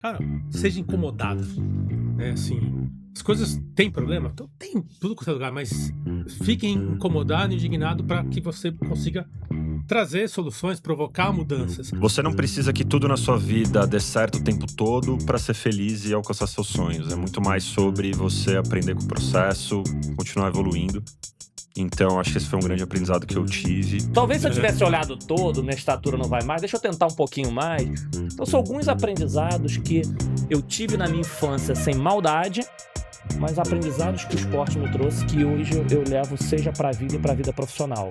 Cara, seja incomodado, né, assim, as coisas têm problema? Tem tudo quanto é lugar, mas fique incomodado e indignado para que você consiga trazer soluções, provocar mudanças. Você não precisa que tudo na sua vida dê certo o tempo todo para ser feliz e alcançar seus sonhos. É muito mais sobre você aprender com o processo, continuar evoluindo. Então, acho que esse foi um grande aprendizado que eu tive. Talvez se eu tivesse olhado todo, minha estatura não vai mais, deixa eu tentar um pouquinho mais. Então, são alguns aprendizados que eu tive na minha infância sem maldade, mas aprendizados que o esporte me trouxe que hoje eu levo seja para a vida e para a vida profissional.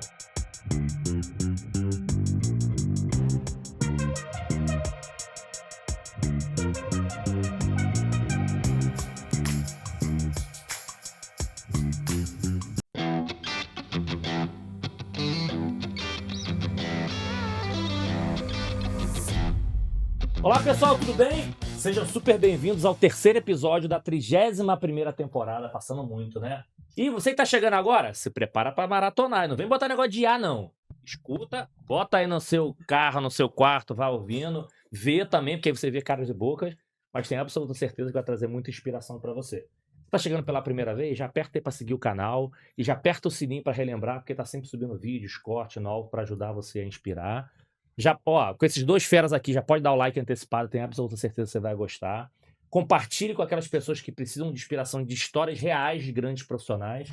Olá pessoal, tudo bem? Sejam super bem-vindos ao terceiro episódio da 31ª temporada, passando muito, né? E você que tá chegando agora, se prepara pra maratonar, não vem botar negócio de IA não. Escuta, bota aí no seu carro, no seu quarto, vai ouvindo, vê também, porque aí você vê caras e bocas, mas tenho absoluta certeza que vai trazer muita inspiração pra você. Se tá chegando pela primeira vez, já aperta aí pra seguir o canal e já aperta o sininho pra relembrar, porque tá sempre subindo vídeos, corte novo pra ajudar você a inspirar. Já, ó, com esses dois feras aqui, já pode dar o like antecipado, tenho absoluta certeza que você vai gostar. Compartilhe com aquelas pessoas que precisam de inspiração de histórias reais de grandes profissionais.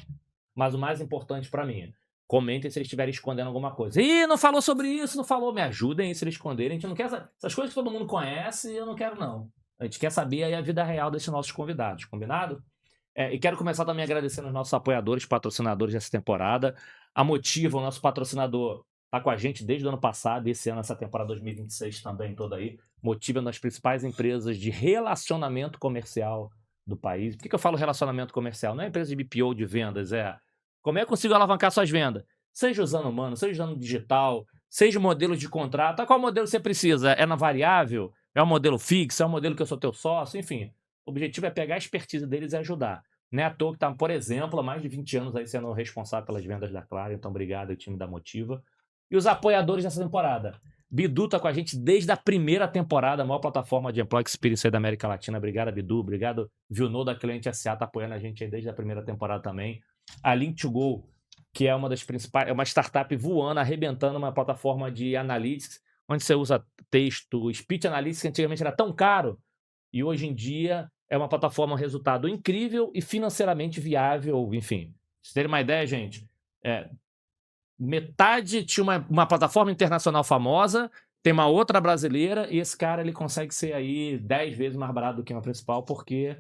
Mas o mais importante pra mim, comentem se eles estiverem escondendo alguma coisa. Ih, não falou sobre isso, não falou. Me ajudem aí se eles esconderem. A gente não quer essas coisas que todo mundo conhece, eu não quero não. A gente quer saber aí a vida real desses nossos convidados, combinado? E quero começar também agradecendo aos nossos apoiadores, patrocinadores dessa temporada. A Motiva, o nosso patrocinador, tá com a gente desde o ano passado, e esse ano, essa temporada 2026 também toda aí. Motiva é uma das principais empresas de relacionamento comercial do país. Por que eu falo relacionamento comercial? Não é empresa de BPO de vendas, é como é que eu consigo alavancar suas vendas? Seja usando humano, seja usando digital, seja modelos de contrato. Qual modelo você precisa? É na variável? É um modelo fixo? É um modelo que eu sou teu sócio? Enfim, o objetivo é pegar a expertise deles e ajudar. Não é à toa que tá, por exemplo, há mais de 20 anos aí sendo responsável pelas vendas da Claro. Então, obrigado ao time da Motiva. E os apoiadores dessa temporada. Bidu tá com a gente desde a primeira temporada, a maior plataforma de Employee Experience aí da América Latina. Obrigado, Bidu. Obrigado, Vilno da Cliente SA, tá apoiando a gente aí desde a primeira temporada também. A Link2Go, que é uma das principais, é uma startup voando, arrebentando uma plataforma de analytics, onde você usa texto, speech analytics, que antigamente era tão caro, e hoje em dia é uma plataforma, um resultado incrível e financeiramente viável, enfim. Pra vocês terem uma ideia, gente, metade tinha uma plataforma internacional famosa, tem uma outra brasileira, e esse cara ele consegue ser aí 10 vezes mais barato do que uma principal, porque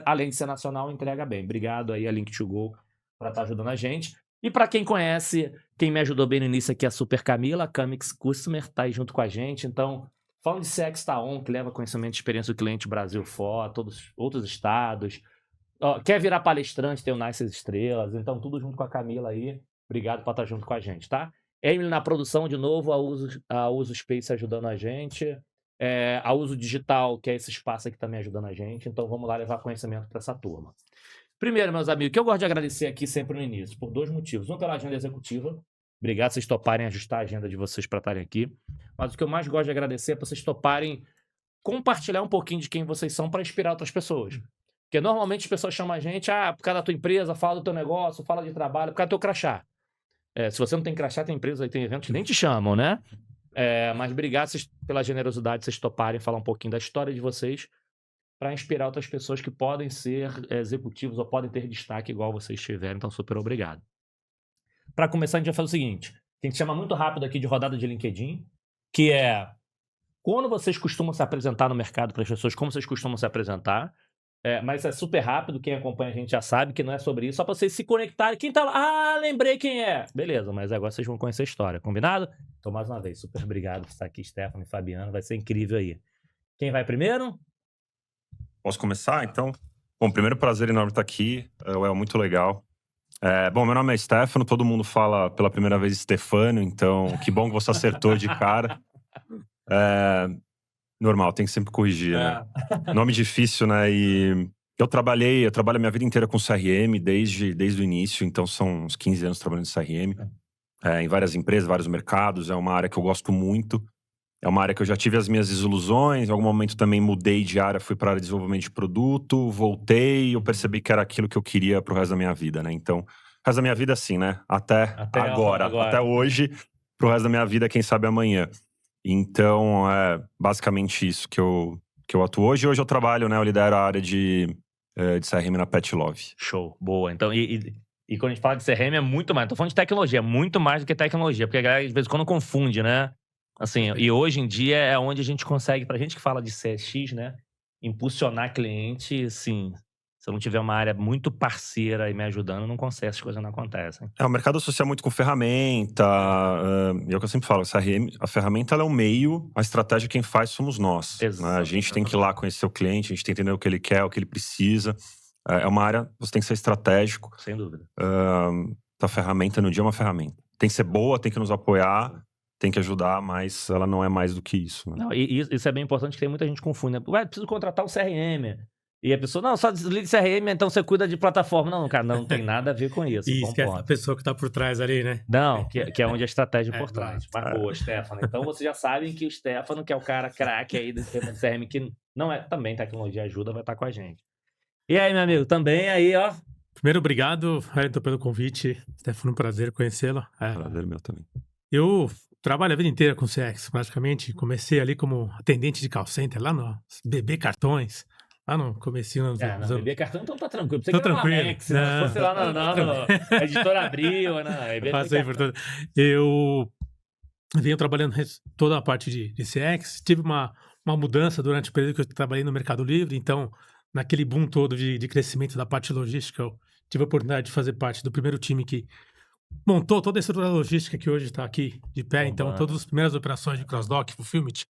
além de ser nacional, entrega bem. Obrigado aí a Link2Go para estar ajudando a gente. E para quem conhece, quem me ajudou bem no início aqui é a Super Camila, a Camix Customer, tá aí junto com a gente. Então, falando de CX tá on, que leva conhecimento e experiência do cliente Brasil fora, todos outros estados. Ó, quer virar palestrante, tem o Nice Estrelas, então tudo junto com a Camila aí. Obrigado por estar junto com a gente, tá? Emily na produção de novo, a Uso Space ajudando a gente. A Uso Digital, que é esse espaço aqui também ajudando a gente. Então vamos lá levar conhecimento para essa turma. Primeiro, meus amigos, que eu gosto de agradecer aqui sempre no início, por dois motivos. Um, pela agenda executiva. Obrigado vocês toparem ajustar a agenda de vocês para estarem aqui. Mas o que eu mais gosto de agradecer é vocês toparem compartilhar um pouquinho de quem vocês são para inspirar outras pessoas. Porque normalmente as pessoas chamam a gente, por causa da tua empresa, fala do teu negócio, fala de trabalho, por causa do teu crachá. Se você não tem crachá, tem empresa aí, tem eventos que nem te chamam, né? Mas obrigado pela generosidade, vocês toparem falar um pouquinho da história de vocês para inspirar outras pessoas que podem ser executivos ou podem ter destaque igual vocês tiveram. Então, super obrigado. Para começar, a gente vai fazer o seguinte. A gente chama muito rápido aqui de rodada de LinkedIn, que é quando vocês costumam se apresentar no mercado para as pessoas, como vocês costumam se apresentar. Mas é super rápido, quem acompanha a gente já sabe que não é sobre isso, só para vocês se conectarem. Quem tá lá? Lembrei quem é. Beleza, mas agora vocês vão conhecer a história, combinado? Então, mais uma vez, super obrigado por estar aqui, Stephanie e Fabiano, vai ser incrível aí. Quem vai primeiro? Posso começar, então? Bom, primeiro prazer enorme estar aqui, é muito legal. Bom, meu nome é Stefano, todo mundo fala pela primeira vez Stefano, então que bom que você acertou de cara. Normal, tem que sempre corrigir, né? Nome difícil, né? E eu trabalho a minha vida inteira com CRM desde o início, então são uns 15 anos trabalhando em CRM, em várias empresas, vários mercados, é uma área que eu gosto muito. É uma área que eu já tive as minhas desilusões, em algum momento também mudei de área, fui para a área de desenvolvimento de produto, voltei e eu percebi que era aquilo que eu queria pro resto da minha vida, né? Então, o resto da minha vida assim, né? Até agora, até hoje, pro resto da minha vida, quem sabe amanhã. Então, é basicamente isso que eu atuo hoje. Hoje eu trabalho, né? Eu lidero a área de CRM na Petlove. Show, boa. Então, e quando a gente fala de CRM é muito mais, tô falando de tecnologia, é muito mais do que tecnologia, porque a galera às vezes quando confunde, né? Assim, e hoje em dia é onde a gente consegue, pra gente que fala de CX, né? Impulsionar cliente, assim, se eu não tiver uma área muito parceira e me ajudando, não consegue, essas coisas não acontecem. O mercado associa muito com ferramenta, e é o que eu sempre falo, a ferramenta ela é um meio, a estratégia quem faz somos nós. Né? A gente tem que ir lá conhecer o cliente, a gente tem que entender o que ele quer, o que ele precisa. É uma área, você tem que ser estratégico. Sem dúvida. A ferramenta no dia é uma ferramenta. Tem que ser boa, tem que nos apoiar, tem que ajudar, mas ela não é mais do que isso. Né? Não, e isso é bem importante, que tem muita gente que confunde, né? Ué, preciso contratar um CRM. E a pessoa, não, só desliga CRM, então você cuida de plataforma. Não, cara, não tem nada a ver com isso. E esquece a pessoa que tá por trás ali, né? Não, que é onde a estratégia por trás. Mas boa, Stefano. Então vocês já sabem que o Stefano, que é o cara craque aí desse tema de CRM, que não é também tecnologia ajuda, vai estar com a gente. E aí, meu amigo, também aí, ó. Primeiro, obrigado, Wellington, pelo convite. Stefano, um prazer conhecê-lo. Prazer meu também. Eu trabalho a vida inteira com CX, praticamente. Comecei ali como atendente de call center, lá no BB Cartões. Lá no comecinho... BB Cartão, então tá tranquilo. Você tô que tranquilo. Amex, se fosse lá na Editora Abril, Passei por tudo. Eu venho trabalhando toda a parte de CX. Tive uma mudança durante o período que eu trabalhei no Mercado Livre. Então, naquele boom todo de crescimento da parte logística, eu tive a oportunidade de fazer parte do primeiro time que montou toda a estrutura logística que hoje está aqui de pé. Então, todas as primeiras operações de cross-dock, fulfillment.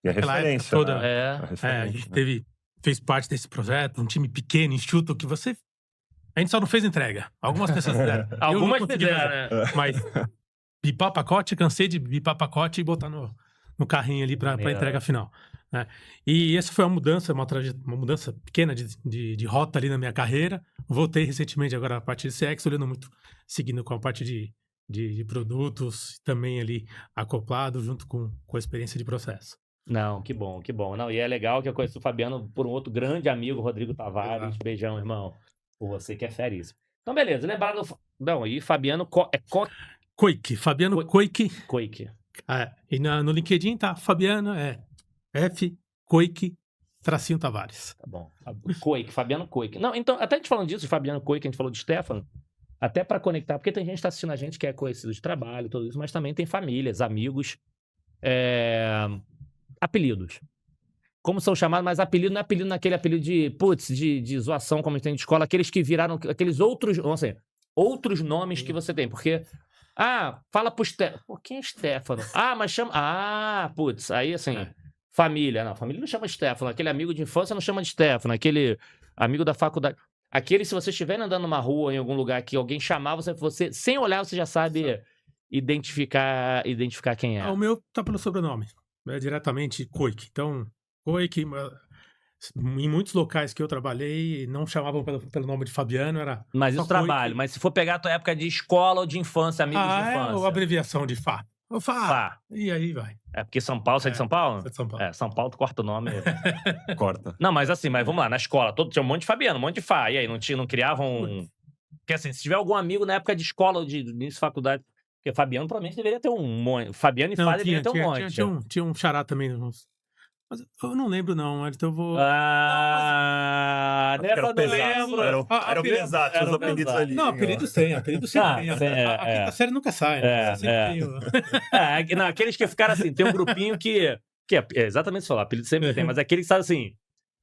E a referência. Toda, a gente fez parte desse projeto, um time pequeno, enxuto, que a gente só não fez entrega. Algumas pessoas fizeram. Algumas fizeram, né? Mas bipar pacote, cansei de bipar pacote e botar no carrinho ali para entrega final. Né? E essa foi uma mudança, uma mudança pequena de rota ali na minha carreira. Voltei recentemente agora a parte de CX, olhando muito, seguindo com a parte de produtos, também ali acoplado junto com a experiência de processo. Não, que bom, que bom. Não, e é legal que eu conheço o Fabiano por um outro grande amigo, Rodrigo Tavares. Beijão, irmão. Por você que é feríssimo. Então, beleza. Lembrando... Não, e Fabiano Coic. Fabiano Coic. Coic. E no LinkedIn tá Fabiano, F. Coic, tracinho Tavares. Tá bom. Coic, Fabiano Coic. Não, então, até a gente falando disso, Fabiano Coic, a gente falou de Stefano, até para conectar, porque tem gente que tá assistindo a gente que é conhecido de trabalho, tudo isso, mas também tem famílias, amigos, apelidos. Como são chamados, mas apelido não é apelido naquele apelido de zoação, como a gente tem de escola, aqueles que viraram, aqueles outros, vamos dizer, outros nomes que você tem, porque, fala pro Stefano, pô, quem é Stefano? Mas chama, aí assim, família, não, família não chama de Stefano, aquele amigo de infância não chama de Stefano, aquele amigo da faculdade, aquele, se você estiver andando numa rua, em algum lugar que alguém chamar, você sem olhar, você já sabe identificar quem é. O meu tá pelo sobrenome. É diretamente Coic. Então, Coic, em muitos locais que eu trabalhei, não chamavam pelo nome de Fabiano, era. Mas isso trabalho. Mas se for pegar a tua época de escola ou de infância, amigos de infância. É a abreviação de Fá. O Fá. E aí vai. É porque São Paulo, você é de São Paulo? Sou de São Paulo. São Paulo, tu corta o nome. Corta. Não, mas assim, vamos lá, na escola, tinha um monte de Fabiano, um monte de Fá. E aí, não criavam. Porque assim, se tiver algum amigo na época de escola ou de início de faculdade. Porque Fabiano, provavelmente, deveria ter um monte. Fabiano e Fá deveria ter um monte. Tinha um xará também. Mas eu não lembro, não. Então eu vou. Nessa não lembro. Era pesado, tinha os apelidos ali. Não, apelidos tem. A quinta série nunca sai. Não, aqueles que ficaram assim, tem um grupinho que é exatamente isso, apelido sempre tem, mas aquele que sabe assim.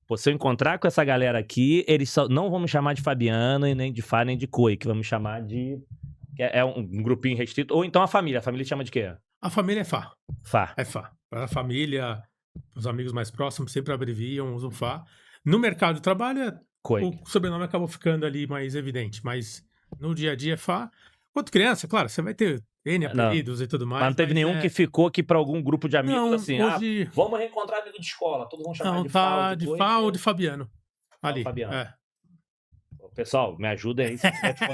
Pô, se eu encontrar com essa galera aqui, eles só não vão me chamar de Fabiano, e nem de Fá, nem de Coi, que vão me chamar de. É um grupinho restrito. Ou então a família. A família chama de quê? A família é Fá. Fá. É Fá. A família, os amigos mais próximos sempre abreviam, usam Fá. No mercado de trabalho, o sobrenome acabou ficando ali mais evidente. Mas no dia a dia é Fá. Quanto criança, claro, você vai ter N apelidos e tudo mais. Mas não teve nenhum que ficou aqui pra algum grupo de amigos assim. Hoje... vamos reencontrar amigo de escola. Todos vão chamar de Fá. Não, tá de Fá ou de Fabiano. Ali. Fabiano. Pessoal, me ajudem aí.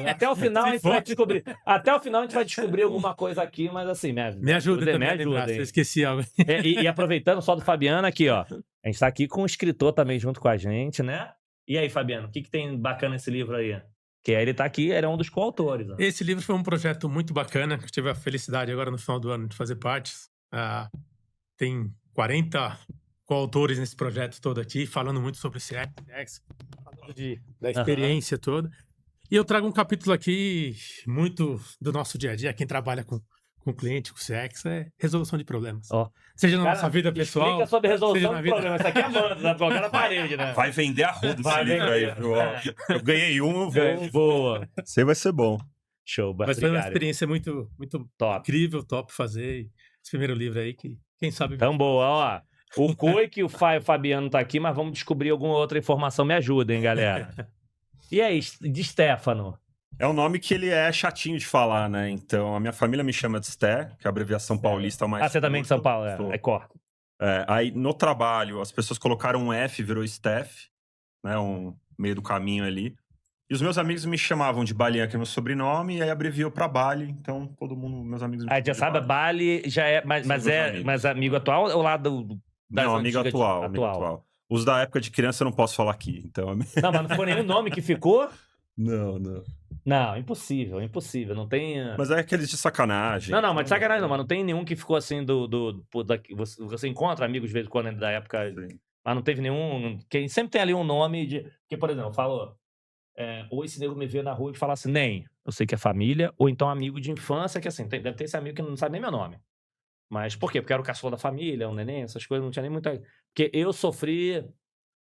Até o final a gente vai descobrir. Até o final a gente vai descobrir alguma coisa aqui, mas assim, Me ajuda me também a lembrar, ajudem. se eu esqueci algo. E aproveitando só do Fabiano aqui, ó. A gente tá aqui com um escritor também junto com a gente, né? E aí, Fabiano, o que tem bacana nesse livro aí? Que ele tá aqui, ele é um dos coautores. Ó. Esse livro foi um projeto muito bacana, que eu tive a felicidade agora no final do ano de fazer parte. Tem 40 coautores nesse projeto todo aqui, falando muito sobre CX, falando da experiência toda. E eu trago um capítulo aqui muito do nosso dia a dia, quem trabalha com cliente, com CX, é resolução de problemas. Ó. Seja na nossa vida pessoal... Explica sobre resolução seja de na vida... problemas. Isso aqui é banda, né? Colocar na parede, né? Vai vender a roda esse livro aí, viu? Eu ganhei um, velho. Boa. Você vai ser bom. Show, Mas foi uma experiência muito top. Incrível, top fazer esse primeiro livro aí, que quem sabe... Então, boa, ó. O Coic e o Fabiano tá aqui, mas vamos descobrir alguma outra informação. Me ajudem, galera. E aí, de Stefano? É um nome que ele é chatinho de falar, né? Então, a minha família me chama de Sté, que é a abreviação paulista mais... você também é de São Paulo, é corta. Aí, no trabalho, as pessoas colocaram um F, virou Steph, né? Um meio do caminho ali. E os meus amigos me chamavam de Balian, que é meu sobrenome, e aí abreviou pra Bali. Então, todo mundo, meus amigos... Aí, já sabe, Bali já é... Mas amigo atual ou lá do... Não, amigo atual. Os da época de criança eu não posso falar aqui, então... Não, mas não foi nenhum nome que ficou? Não. Não, impossível. Não tem... Mas é aqueles de sacanagem. Não, mas de sacanagem não, mas não tem nenhum que ficou assim você encontra amigos de vez em quando da época, sim. Mas não teve nenhum... Que sempre tem ali um nome de... Porque, por exemplo, eu falo... ou esse nego me vê na rua e fala assim, nem, eu sei que é família, ou então amigo de infância, que assim, deve ter esse amigo que não sabe nem meu nome. Mas por quê? Porque era o caçula da família, um neném, essas coisas, não tinha nem muita... Porque eu sofri,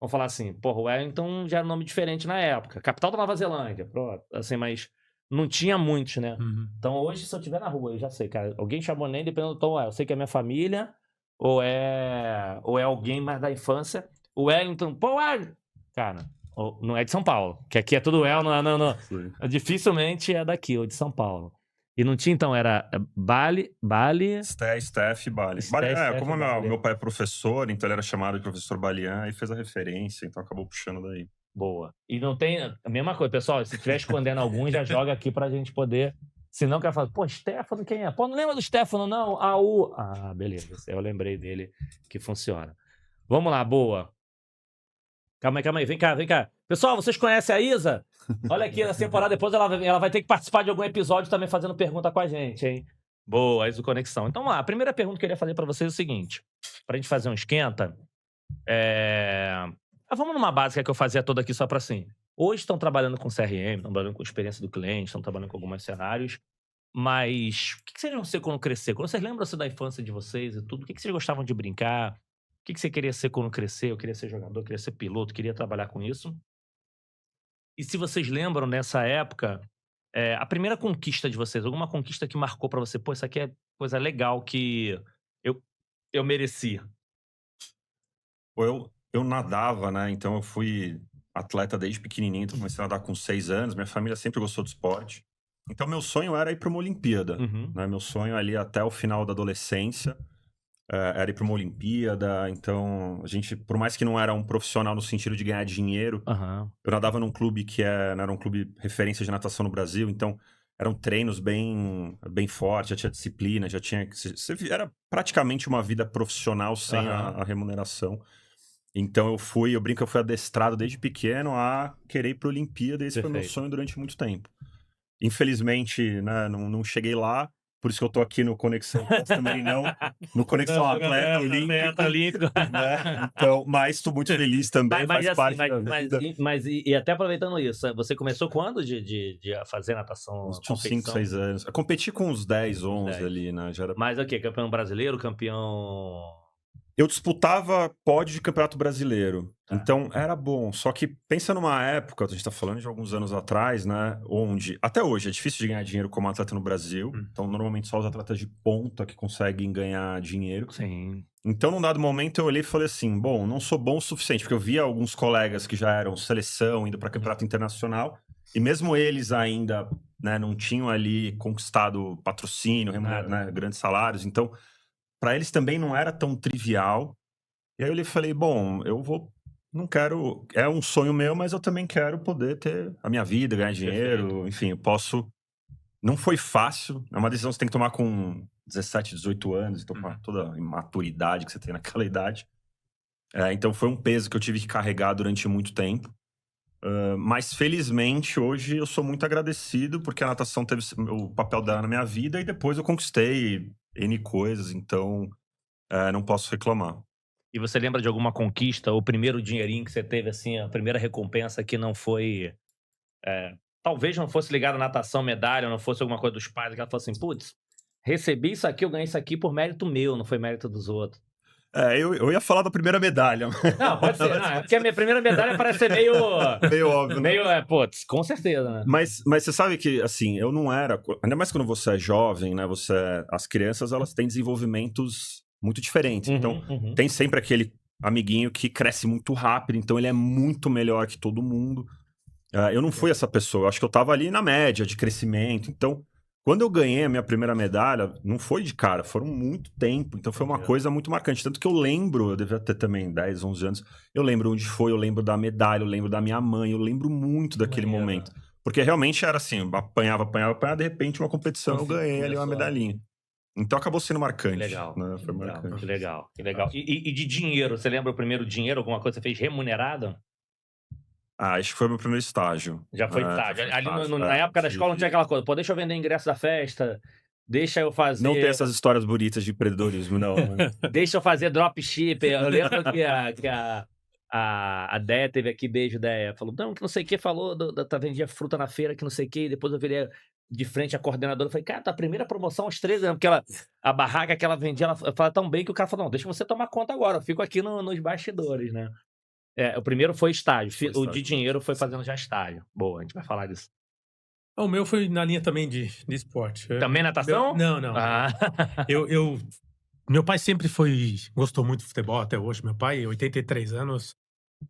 vamos falar assim, o Wellington já era um nome diferente na época. Capital da Nova Zelândia, pronto. Assim, mas não tinha muitos, né? Uhum. Então hoje, se eu estiver na rua, eu já sei, cara, alguém chamou nem, dependendo do tom, eu sei que é minha família, ou é alguém mais da infância. O Wellington, Wellington! Cara, não é de São Paulo, que aqui é tudo não. Dificilmente é daqui, ou de São Paulo. E não tinha, então, era Bali... Steph, Bali. Como meu pai é professor, então ele era chamado de professor Balian e fez a referência, então acabou puxando daí. Boa. E não tem... A mesma coisa, pessoal, se estiver escondendo algum, já joga aqui pra gente poder... Senão o cara fala, Stefano, quem é? Não lembra do Stefano, não? Beleza, eu lembrei dele que funciona. Vamos lá, boa. Calma aí, vem cá. Pessoal, vocês conhecem a Isa? Olha aqui, na temporada depois ela vai ter que participar de algum episódio também fazendo pergunta com a gente, hein? Boa, Isa Conexão. Então vamos lá, a primeira pergunta que eu queria fazer pra vocês é o seguinte, pra gente fazer um esquenta, vamos numa básica que eu fazia toda aqui só pra assim, hoje estão trabalhando com CRM, estão trabalhando com experiência do cliente, estão trabalhando com alguns cenários, mas o que vocês vão ser quando crescer? Quando vocês lembram da infância de vocês e tudo, o que vocês gostavam de brincar? O que você queria ser quando crescer? Eu queria ser jogador, queria ser piloto, queria trabalhar com isso. E se vocês lembram, nessa época, a primeira conquista de vocês, alguma conquista que marcou pra você, isso aqui é coisa legal que eu merecia. Eu nadava, né? Então eu fui atleta desde pequenininho, então comecei a nadar com 6 anos, minha família sempre gostou de esporte. Então meu sonho era ir pra uma Olimpíada, né? Meu sonho ali até o final da adolescência era ir para uma Olimpíada. Então, a gente, por mais que não era um profissional no sentido de ganhar dinheiro, eu nadava num clube que era um clube referência de natação no Brasil, então eram treinos bem fortes, já tinha disciplina, já tinha... Era praticamente uma vida profissional sem a remuneração. Então eu brinco que eu fui adestrado desde pequeno a querer ir para a Olimpíada, e esse foi meu sonho durante muito tempo. Infelizmente, né, não cheguei lá. Por isso que eu tô aqui no Conexão também não. No Conexão Atleta Olímpico. Né? Então, mas estou muito feliz também, faz parte da vida. Mas até aproveitando isso, você começou quando de fazer natação? Tinha uns 5, 6 anos. Eu competi com uns 10, 11 ali, né? Já era... Mas o quê? Campeão brasileiro, campeão... Eu disputava pódio de campeonato brasileiro. Então, era bom. Só que pensa numa época, a gente tá falando de alguns anos atrás, né? Onde, até hoje, é difícil de ganhar dinheiro como atleta no Brasil. Então, normalmente, só os atletas de ponta que conseguem ganhar dinheiro. Sim. Então, num dado momento, eu olhei e falei assim, bom, não sou bom o suficiente. Porque eu via alguns colegas que já eram seleção, indo para campeonato internacional. E mesmo eles ainda, né, não tinham ali conquistado patrocínio, né, grandes salários. Então... Para eles também não era tão trivial. E aí eu falei, bom, eu vou Não quero. É um sonho meu, mas eu também quero poder ter a minha vida, ganhar dinheiro. Enfim, eu posso. Não foi fácil. É uma decisão que você tem que tomar com 17, 18 anos, então, com toda a imaturidade que você tem naquela idade. Então foi um peso que eu tive que carregar durante muito tempo. Mas felizmente hoje eu sou muito agradecido porque a natação teve o papel dela na minha vida e depois eu conquistei N coisas, então não posso reclamar. E você lembra de alguma conquista, o primeiro dinheirinho que você teve, assim, a primeira recompensa que não foi... talvez não fosse ligado à natação, medalha, não fosse alguma coisa dos pais, que ela falou assim, putz, recebi isso aqui, eu ganhei isso aqui por mérito meu, não foi mérito dos outros. Eu ia falar da primeira medalha. Não, pode ser. Não, é porque a minha primeira medalha parece ser meio... Meio óbvio, né? Meio, putz, com certeza, né? Mas você sabe que, assim, eu não era... Ainda mais quando você é jovem, né? As crianças, elas têm desenvolvimentos muito diferentes. Então, tem sempre aquele amiguinho que cresce muito rápido, então ele é muito melhor que todo mundo. Eu não fui essa pessoa. Eu acho que eu tava ali na média de crescimento. Então, quando eu ganhei a minha primeira medalha, não foi de cara, foram muito tempo. Então foi uma coisa muito marcante. Tanto que eu lembro, eu devia ter também 10, 11 anos, eu lembro onde foi, eu lembro da medalha, eu lembro da minha mãe, eu lembro muito daquele momento. Porque realmente era assim, apanhava, de repente uma competição eu ganhei ali uma medalhinha. Então acabou sendo marcante. Legal. Né? Foi marcante. Que legal. E de dinheiro, você lembra o primeiro dinheiro, alguma coisa que você fez remunerado? Acho que foi meu primeiro estágio. Já foi estágio. Ali na época da escola não tinha aquela coisa, pô, deixa eu vender ingresso da festa, deixa eu fazer... Não tem essas histórias bonitas de empreendedorismo, não. Deixa eu fazer dropship. Eu lembro que a Déia teve aqui, beijo, Déia, falou, não, que não sei o que, falou, vendia fruta na feira, que não sei o que, e depois eu virei de frente a coordenadora, eu falei, cara, tá a primeira promoção aos 13 anos, porque a barraca que ela vendia, ela fala tão bem que o cara falou, não, deixa você tomar conta agora, eu fico aqui nos bastidores, né? O primeiro foi estágio. O de dinheiro foi fazendo já estágio. Boa, a gente vai falar disso. O meu foi na linha também de esporte. Também natação? Não. Ah. Meu pai sempre gostou muito de futebol até hoje. Meu pai, 83 anos,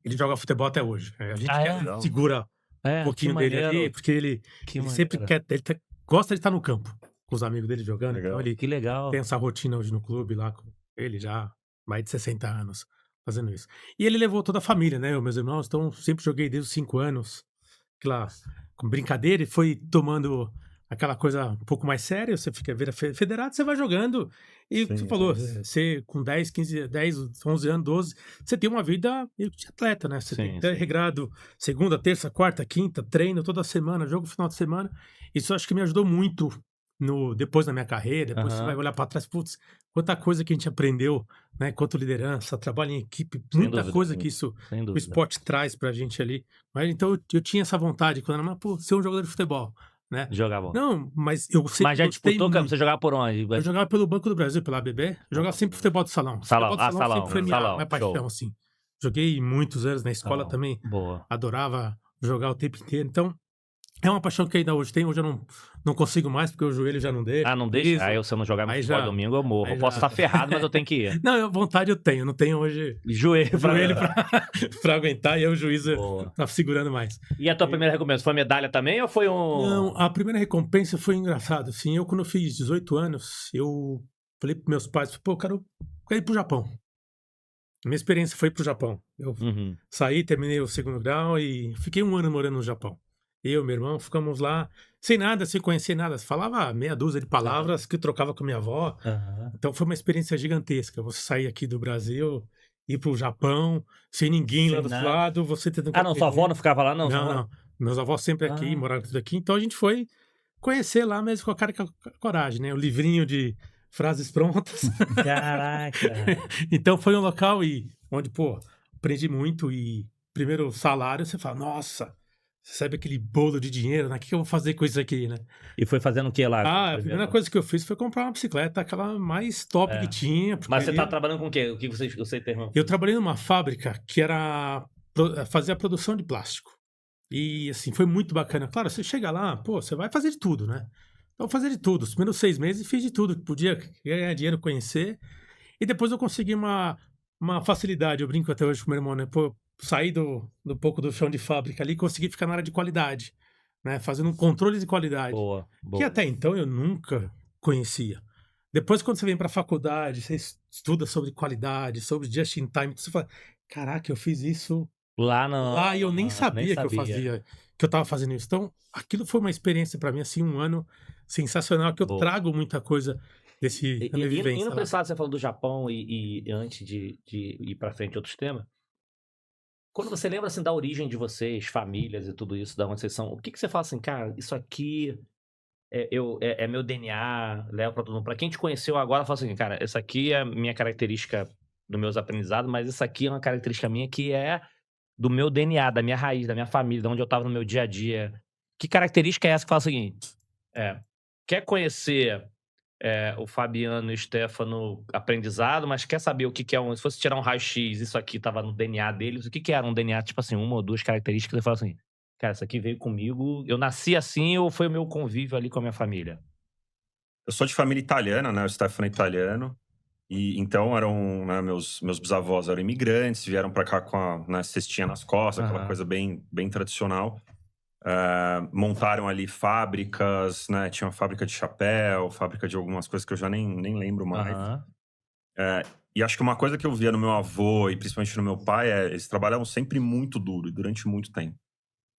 ele joga futebol até hoje. A gente segura um pouquinho dele ali, porque ele sempre quer... Ele gosta de estar no campo com os amigos dele jogando. Legal. Então ele Que legal. tem essa rotina hoje no clube lá com ele já mais de 60 anos. Fazendo isso. E ele levou toda a família, né? Meus irmãos, então sempre joguei desde os 5 anos, com brincadeira, e foi tomando aquela coisa um pouco mais séria. Você fica federado, você vai jogando. E você falou, você com 10, 11 anos, 12, você tem uma vida de atleta, né? Você tem que ter regrado segunda, terça, quarta, quinta, treino toda semana, jogo final de semana. Isso eu acho que me ajudou muito depois da minha carreira. Depois você vai olhar para trás, putz, quanta coisa que a gente aprendeu, né? Quanto liderança, trabalho em equipe, muita coisa que o esporte traz pra gente ali. Mas então eu tinha essa vontade quando era, ser um jogador de futebol, né? Jogava. Não, mas eu sempre... Mas já disputou, você jogava por onde? Eu jogava pelo Banco do Brasil, pela ABB. Eu jogava sempre futebol de salão. Salão. Sempre foi minha paixão, assim. Joguei muitos anos na escola também. Boa. Adorava jogar o tempo inteiro. Então, é uma paixão que ainda hoje tem. Hoje eu não consigo mais, porque o joelho já não deixa. Não deixa? Se eu não jogar mais domingo, eu morro. Eu posso estar ferrado, mas eu tenho que ir. Não, vontade eu tenho. Não tenho hoje joelho pra aguentar. E aí o juiz tá segurando mais. E a tua primeira recompensa? Foi medalha também ou foi Não, a primeira recompensa foi engraçado. Assim, quando eu fiz 18 anos, eu falei pros meus pais, pô, eu quero ir pro Japão. Minha experiência foi pro Japão. Eu saí, terminei o 2º grau e fiquei 1 ano morando no Japão. Eu e meu irmão ficamos lá, sem nada, sem conhecer nada. Falava meia dúzia de palavras que eu trocava com minha avó. Então foi uma experiência gigantesca. Você sair aqui do Brasil, ir pro Japão, sem ninguém lá do outro lado, você tentando... não, sua avó não ficava lá, não? Não. Meus avós sempre aqui, moraram tudo aqui. Então a gente foi conhecer lá mesmo com a cara e com a coragem, né? O livrinho de frases prontas. Caraca! Então foi um local onde, aprendi muito e primeiro salário, você fala, nossa... Você sabe aquele bolo de dinheiro, né? O que eu vou fazer com isso aqui, né? E foi fazendo o que lá? A primeira coisa que eu fiz foi comprar uma bicicleta, aquela mais top que tinha. Mas você tá trabalhando com o quê? O que você tem? Eu trabalhei numa fábrica que fazia a produção de plástico. E, assim, foi muito bacana. Claro, você chega lá, você vai fazer de tudo, né? Então, fazer de tudo. Os primeiros 6 meses fiz de tudo. Podia ganhar dinheiro, conhecer. E depois eu consegui uma facilidade. Eu brinco até hoje com o meu irmão, né? Sair do pouco do chão de fábrica ali e conseguir ficar na área de qualidade, né? Fazendo um controle de qualidade. Boa. Que até então eu nunca conhecia. Depois, quando você vem para a faculdade, você estuda sobre qualidade, sobre just in time, você fala, caraca, eu fiz isso Lá não. lá e eu nem sabia que eu fazia, que eu tava fazendo isso. Então, aquilo foi uma experiência pra mim, assim, um ano sensacional, que eu Boa. trago muita coisa da minha vivência Indo lá. pra esse lado, você falou do Japão e antes de ir pra frente outros temas, quando você lembra, assim, da origem de vocês, famílias e tudo isso, da onde vocês são, o que você fala assim, cara, isso aqui é meu DNA, leva pra todo mundo. Pra quem te conheceu agora, fala assim, cara, essa aqui é a minha característica dos meus aprendizados, mas isso aqui é uma característica minha que é do meu DNA, da minha raiz, da minha família, de onde eu tava no meu dia a dia. Que característica é essa que fala o seguinte, quer conhecer o Fabiano e o Stefano aprendizado, mas quer saber o que que é se fosse tirar um raio-x, isso aqui tava no DNA deles, o que que era um DNA, tipo assim, uma ou duas características, você fala assim, cara, isso aqui veio comigo, eu nasci assim ou foi o meu convívio ali com a minha família? Eu sou de família italiana, né? O Stefano é italiano. E então eram, né, meus bisavós eram imigrantes, vieram pra cá com a, né, cestinha nas costas, aquela coisa bem tradicional. Montaram ali fábricas, né? Tinha uma fábrica de chapéu, fábrica de algumas coisas que eu já nem lembro mais. E acho que uma coisa que eu via no meu avô e principalmente no meu pai eles trabalhavam sempre muito duro e durante muito tempo.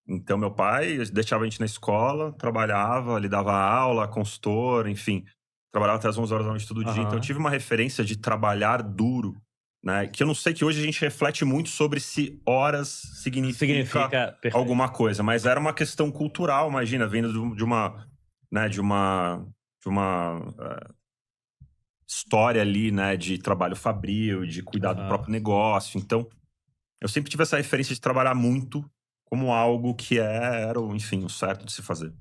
Então meu pai deixava a gente na escola, trabalhava, ele dava aula, consultor, enfim, trabalhava até as 11 horas da noite todo dia. Então eu tive uma referência de trabalhar duro, né? Que eu não sei, que hoje a gente reflete muito sobre se horas significa alguma coisa, mas era uma questão cultural, imagina, vindo de uma, né, de uma história ali, né, de trabalho fabril, de cuidar do próprio negócio. Então, eu sempre tive essa referência de trabalhar muito como algo que era, enfim, o certo de se fazer.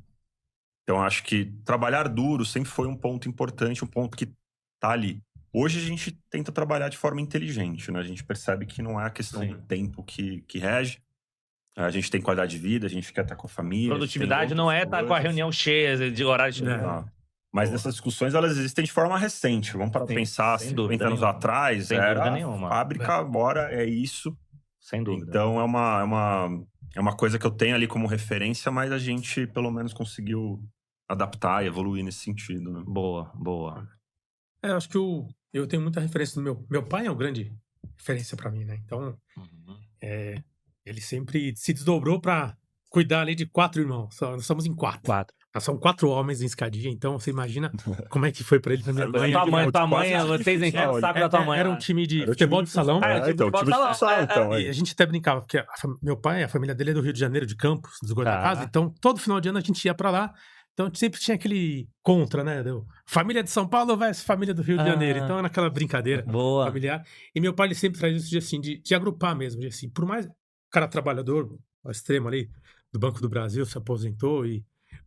Então, acho que trabalhar duro sempre foi um ponto importante, um ponto que tá ali. Hoje a gente tenta trabalhar de forma inteligente, né? A gente percebe que não é a questão do tempo que rege. A gente tem qualidade de vida, a gente quer estar com a família. Produtividade não é estar com a reunião cheia de horário de... Mas essas discussões, elas existem de forma recente. Vamos para pensar, 50 anos atrás, era fábrica, bora, é isso. Sem dúvida. Então, é uma coisa que eu tenho ali como referência, mas a gente, pelo menos, conseguiu adaptar e evoluir nesse sentido, né? Boa. Eu acho que eu tenho muita referência do meu pai, é uma grande referência pra mim, né? Então, ele sempre se desdobrou pra cuidar ali de 4 irmãos. Nós somos em 4. Nós somos 4 homens em escadinha, então você imagina como é que foi pra ele, pra minha mãe. Tua mãe, vocês encheram o saco da tua mãe. Era um time de futebol de salão. E a gente até brincava, porque meu pai, a família dele é do Rio de Janeiro, de Campos, dos Goitacazes, então todo final de ano a gente ia pra lá. Então sempre tinha aquele contra, né? Família de São Paulo versus família do Rio de Janeiro. Então era aquela brincadeira familiar. E meu pai, ele sempre traz isso de agrupar mesmo, de assim, por mais cara trabalhador, ao extremo ali, do Banco do Brasil, se aposentou,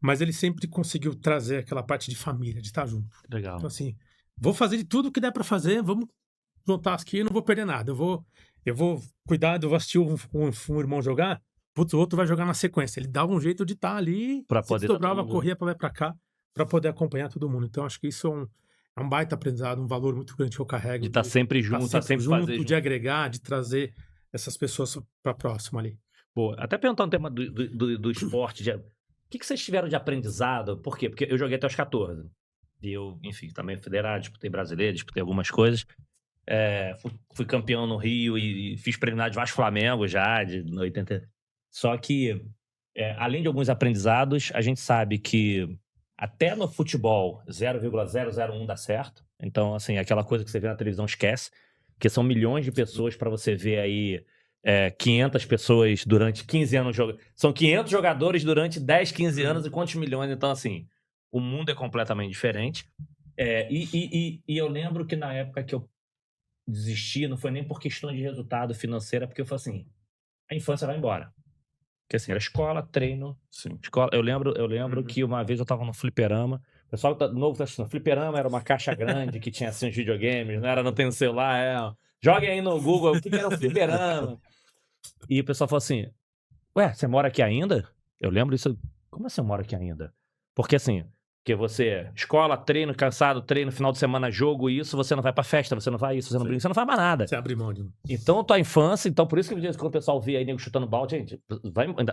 mas ele sempre conseguiu trazer aquela parte de família, de estar junto. Legal. Então assim, vou fazer de tudo que der pra fazer, vamos juntar aqui, eu não vou perder nada. Eu vou cuidar, eu vou assistir um irmão jogar, o outro vai jogar na sequência. Ele dava um jeito de estar ali, pra se poder dobrava, corria pra lá e pra cá, pra poder acompanhar todo mundo. Então acho que isso é um baita aprendizado, um valor muito grande que eu carrego. De estar sempre junto, de agregar, de trazer essas pessoas pra próxima ali. Boa. Até perguntar um tema do esporte. O que vocês tiveram de aprendizado? Por quê? Porque eu joguei até os 14. E eu, enfim, também federado, disputei brasileiro, disputei algumas coisas. Fui campeão no Rio e fiz preliminar de Vasco Flamengo já, de 80. Só que, além de alguns aprendizados, a gente sabe que até no futebol 0,001 dá certo. Então, assim, aquela coisa que você vê na televisão esquece, porque são milhões de pessoas para você ver aí 500 pessoas durante 15 anos jogando. São 500 jogadores durante 10, 15 anos e quantos milhões? Então, assim, o mundo é completamente diferente. E eu lembro que na época que eu desisti, não foi nem por questão de resultado financeiro, porque eu falei assim, a infância vai embora. Porque assim, era escola, treino, escola. Eu lembro que uma vez eu tava no fliperama, o pessoal novo tá assistindo, fliperama era uma caixa grande que tinha assim os videogames, não tem no celular, joguem aí no Google o que era um fliperama. E o pessoal falou assim, ué, você mora aqui ainda? Eu lembro isso, como assim eu moro aqui ainda? Porque assim, porque você, escola, treino, cansado, treino, final de semana, jogo, isso, você não vai pra festa, você não vai isso, você não brinca, você não faz mais nada. Você abre mão de... Então, tua infância, então por isso que quando o pessoal vê aí nego chutando balde, gente,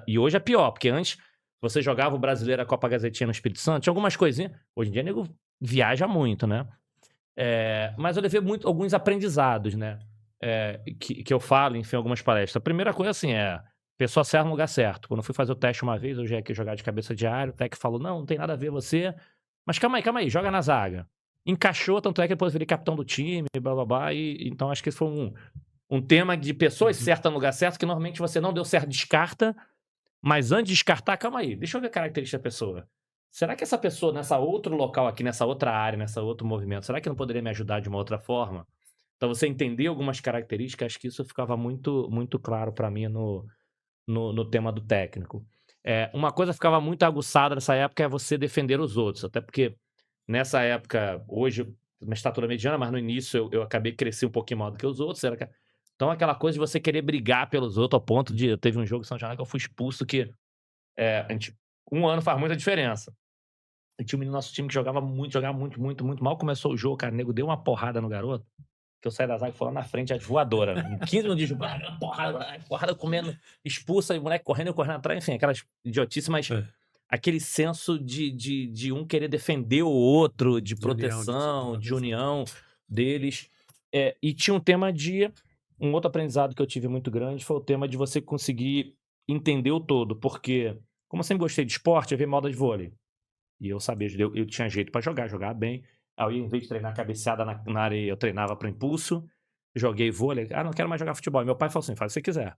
e hoje é pior, porque antes você jogava o Brasileiro, a Copa Gazetinha no Espírito Santo, tinha algumas coisinhas, hoje em dia nego viaja muito, né? Mas eu levei alguns aprendizados, né? que eu falo, enfim, em algumas palestras. A primeira coisa, assim, pessoa certa no lugar certo. Quando eu fui fazer o teste uma vez, eu já ia aqui jogar de cabeça de área, o Tec falou, não tem nada a ver você, mas calma aí, joga na zaga. Encaixou, tanto é que depois eu virei capitão do time, blá, blá, blá, então acho que esse foi um tema de pessoas certas no lugar certo, que normalmente você não deu certo, descarta, mas antes de descartar, calma aí, deixa eu ver a característica da pessoa. Será que essa pessoa, nessa outro local aqui, nessa outra área, nessa outro movimento, será que não poderia me ajudar de uma outra forma? Então você entender algumas características, acho que isso ficava muito, muito claro para mim no tema do técnico. Uma coisa que ficava muito aguçada nessa época é você defender os outros, até porque nessa época, hoje, uma estatura mediana, mas no início eu acabei crescer um pouquinho maior do que os outros. Então aquela coisa de você querer brigar pelos outros, ao ponto de... Teve um jogo em São Januário que eu fui expulso, que um ano faz muita diferença. E tinha um menino no nosso time que jogava muito, muito, muito mal. Começou o jogo, cara, o nego deu uma porrada no garoto, que eu saí da zaga e fui lá na frente, a voadora. Em 15 minutos de jogo, porrada comendo, expulsa, e o moleque correndo atrás, enfim, aquelas idiotices, mas aquele senso de um querer defender o outro, de proteção, de união deles. E tinha um tema um outro aprendizado que eu tive muito grande, foi o tema de você conseguir entender o todo, porque, como eu sempre gostei de esporte, eu vi moda de vôlei. E eu sabia, eu tinha jeito pra jogar bem. Aí, em vez de treinar cabeceada na areia, eu treinava para impulso. Joguei vôlei. Não quero mais jogar futebol. Meu pai falou assim, faz o que você quiser.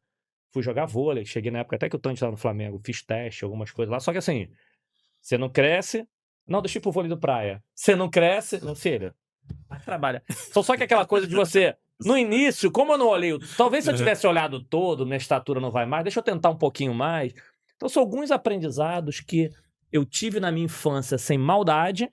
Fui jogar vôlei. Cheguei na época até que o Tante estava no Flamengo. Fiz teste, algumas coisas lá. Só que assim, você não cresce... Não, deixa eu ir pro vôlei do praia. Você não cresce... Meu filho, vai trabalhar. Só que aquela coisa de você... No início, como eu não olhei... Talvez se eu tivesse olhado todo, minha estatura não vai mais. Deixa eu tentar um pouquinho mais. Então, são alguns aprendizados que eu tive na minha infância sem maldade,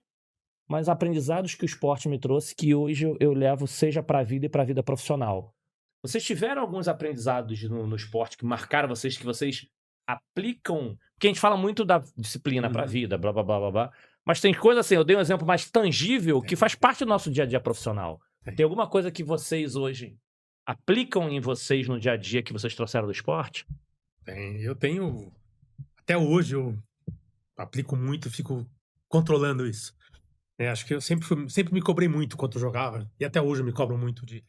mas aprendizados que o esporte me trouxe, que hoje eu levo seja para a vida e para a vida profissional. Vocês tiveram alguns aprendizados no esporte que marcaram vocês, que vocês aplicam? Porque a gente fala muito da disciplina para a vida, blá, blá, blá, blá, blá. Mas tem coisa assim, eu dei um exemplo mais tangível, que faz parte do nosso dia a dia profissional. Tem alguma coisa que vocês hoje aplicam em vocês no dia a dia que vocês trouxeram do esporte? Eu tenho... Até hoje eu aplico muito, fico controlando isso. Acho que eu sempre me cobrei muito quando eu jogava, e até hoje eu me cobro muito de,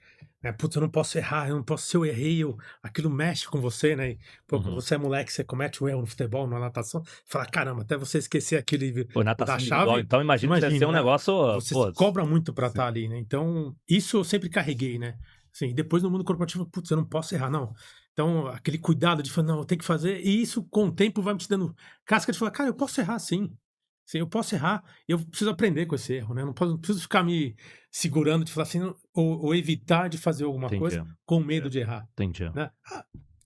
putz, eu não posso errar, se eu errei, aquilo mexe com você, né? Quando você é moleque, você comete um erro no futebol, na natação, fala, caramba, até você esquecer aquele natação da chave. Então imagina que ser um negócio... Você se cobra muito pra estar ali, né? Então, isso eu sempre carreguei, né? Assim, depois no mundo corporativo, putz, eu não posso errar, não. Então, aquele cuidado de falar, não, eu tenho que fazer, e isso com o tempo vai me te dando casca de falar, cara, eu posso errar sim. Sim, eu posso errar, eu preciso aprender com esse erro, né? Não preciso ficar me segurando de falar assim, ou evitar de fazer alguma coisa com medo de errar. Entendi. Né?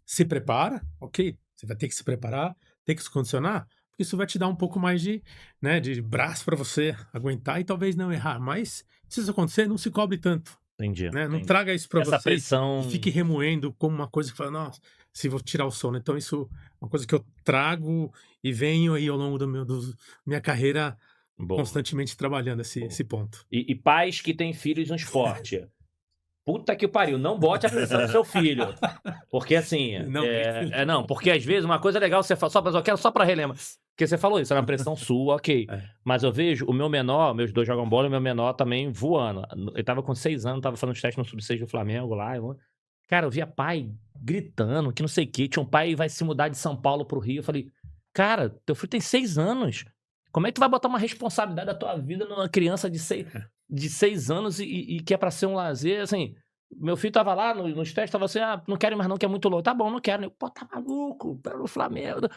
Se prepara, ok? Você vai ter que se preparar, ter que se condicionar, porque isso vai te dar um pouco mais de braço para você aguentar e talvez não errar. Mas se isso acontecer, não se cobre tanto. Entendi. Né? Não traga isso para você pressão... e fique remoendo como uma coisa que fala, nossa, se vou tirar o sono. Então isso é uma coisa que eu trago e venho aí ao longo da minha carreira constantemente trabalhando esse ponto. E pais que têm filhos no esporte. Puta que pariu, não bote a pressão no seu filho. Porque assim, porque às vezes uma coisa legal você fala, mas eu quero só pra relembrar. Porque você falou isso, era uma pressão sua, ok. Mas eu vejo o meu menor, meus dois jogam bola, e o meu menor também voando. Ele tava com 6 anos, tava fazendo os testes no Sub-6 do Flamengo lá. Cara, eu via pai gritando, que não sei o quê. Tinha um pai que vai se mudar de São Paulo pro Rio. Eu falei, cara, teu filho tem 6 anos. Como é que tu vai botar uma responsabilidade da tua vida numa criança de 6 anos e que é pra ser um lazer, assim... Meu filho tava lá nos testes, tava assim, não quero mais não, que é muito louco. Tá bom, não quero. Pô, tá maluco, pelo Flamengo.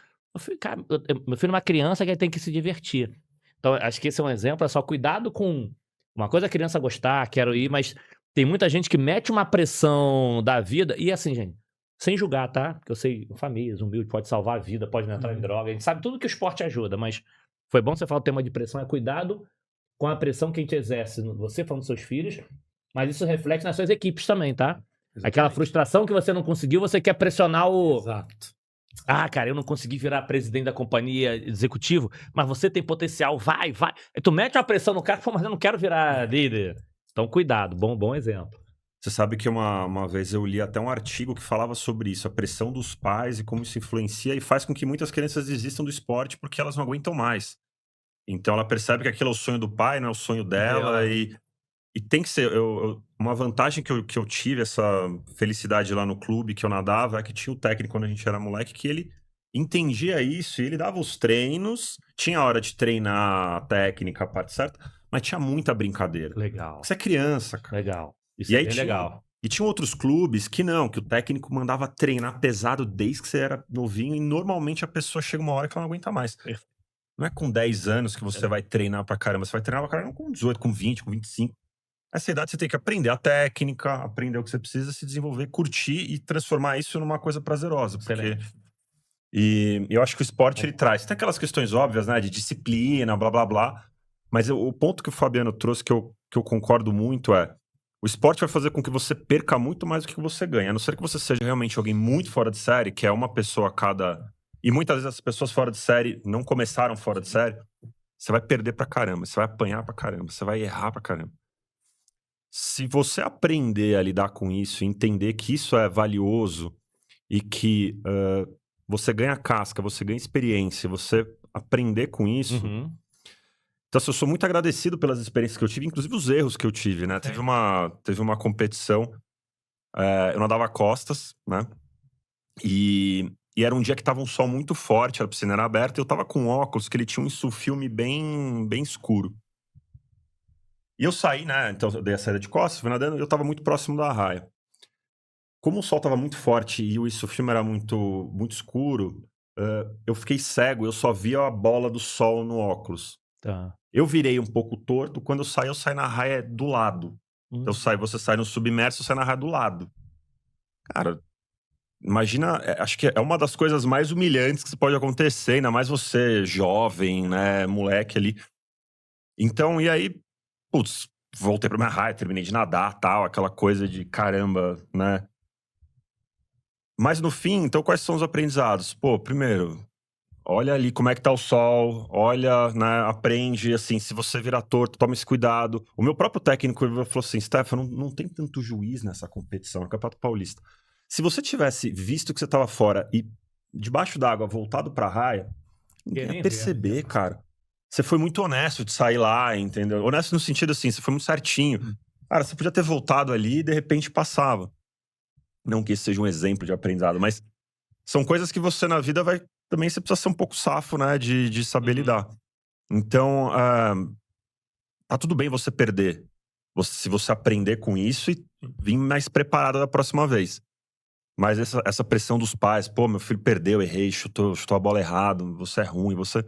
Meu filho é uma criança que tem que se divertir. Então, acho que esse é um exemplo, é só cuidado com... Uma coisa a criança gostar, quero ir, mas tem muita gente que mete uma pressão da vida, e assim, gente, sem julgar, tá? Porque eu sei, famílias, humilde, pode salvar a vida, pode não entrar em droga, a gente sabe tudo que o esporte ajuda, mas foi bom você falar o tema de pressão, é cuidado com a pressão que a gente exerce, você falando dos seus filhos, mas isso reflete nas suas equipes também, tá? Exatamente. Aquela frustração que você não conseguiu, você quer pressionar o... Exato. Cara, eu não consegui virar presidente da companhia executivo, mas você tem potencial, vai. Aí tu mete uma pressão no cara, mas eu não quero virar líder. Então, cuidado, bom exemplo. Você sabe que uma vez eu li até um artigo que falava sobre isso, a pressão dos pais e como isso influencia e faz com que muitas crianças desistam do esporte porque elas não aguentam mais. Então ela percebe que aquilo é o sonho do pai, não é o sonho dela, e E tem que ser. Uma vantagem que eu tive, essa felicidade lá no clube que eu nadava, é que tinha o técnico quando a gente era moleque, que ele entendia isso e ele dava os treinos. Tinha a hora de treinar a técnica, a parte certa, mas tinha muita brincadeira. Legal, Você é criança, cara. legal. Isso E é aí bem tinha, legal. e tinham outros clubes que não, que o técnico mandava treinar pesado desde que você era novinho e normalmente a pessoa chega uma hora que ela não aguenta mais. Não é com 10 anos que você vai treinar pra caramba, você vai treinar pra caramba com 18, com 20, com 25. Essa idade você tem que aprender a técnica, aprender o que você precisa, se desenvolver, curtir e transformar isso numa coisa prazerosa. Porque Excelente. e eu acho que o esporte ele traz. Tem aquelas questões óbvias, né? De disciplina, blá blá blá. Mas o ponto que o Fabiano trouxe, que eu concordo muito, é: o esporte vai fazer com que você perca muito mais do que você ganha. A não ser que você seja realmente alguém muito fora de série, que é uma pessoa a cada. E muitas vezes as pessoas fora de série não começaram fora de série. Você vai perder pra caramba, você vai apanhar pra caramba, você vai errar pra caramba. Se você aprender a lidar com isso, entender que isso é valioso e que você ganha casca, você ganha experiência, você aprender com isso. Uhum. Então, assim, eu sou muito agradecido pelas experiências que eu tive, inclusive os erros que eu tive, né? Teve uma competição, eu nadava costas, né? E era um dia que tava um sol muito forte, a piscina era aberta, e eu tava com óculos que ele tinha um insufilme bem, bem escuro. E eu saí, né? Então eu dei a saída de costas, fui nadando, e eu tava muito próximo da raia. Como o sol tava muito forte e o insufilme era muito, muito escuro, eu fiquei cego, eu só via a bola do sol no óculos. Tá. Eu virei um pouco torto, quando eu saí na raia do lado. Então você sai no submerso, sai na raia do lado. Cara, imagina, acho que é uma das coisas mais humilhantes que pode acontecer, ainda mais você jovem, né, moleque ali. Então, e aí, putz, voltei pra minha raia, terminei de nadar, tal, aquela coisa de caramba, né? Mas no fim, então quais são os aprendizados? Pô, primeiro, olha ali como é que tá o sol, olha, né, aprende, assim, se você virar torto, toma esse cuidado. O meu próprio técnico falou assim: Stefano, não tem tanto juiz nessa competição, no Campeonato Paulista. Se você tivesse visto que você tava fora e debaixo d'água voltado pra raia, ninguém ia perceber, cara. Você foi muito honesto de sair lá, entendeu? Honesto no sentido assim, você foi muito certinho. Cara, você podia ter voltado ali e de repente passava. Não que isso seja um exemplo de aprendizado, mas são coisas que você na vida vai. Também você precisa ser um pouco safo, né? De saber lidar. Então, tá tudo bem você perder. Se você aprender com isso e vir mais preparado da próxima vez. Mas essa pressão dos pais, pô, meu filho perdeu, errei, chutou a bola errado, você é ruim, você.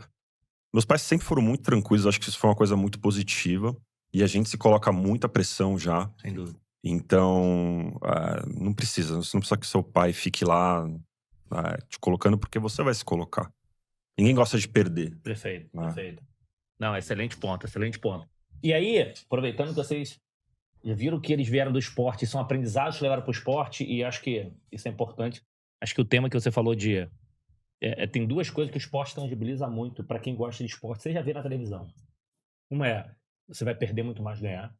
Meus pais sempre foram muito tranquilos, acho que isso foi uma coisa muito positiva. E a gente se coloca muita pressão já. Sem dúvida. Então, não precisa. Você não precisa que seu pai fique lá te colocando, porque você vai se colocar. Ninguém gosta de perder. Perfeito, perfeito. Não, excelente ponto, excelente ponto. E aí, aproveitando que vocês já viram que eles vieram do esporte, são aprendizados que levaram para o esporte, e acho que isso é importante. Acho que o tema que você falou tem duas coisas que o esporte tangibiliza muito para quem gosta de esporte. Você já vê na televisão. Uma é, você vai perder muito mais ganhar.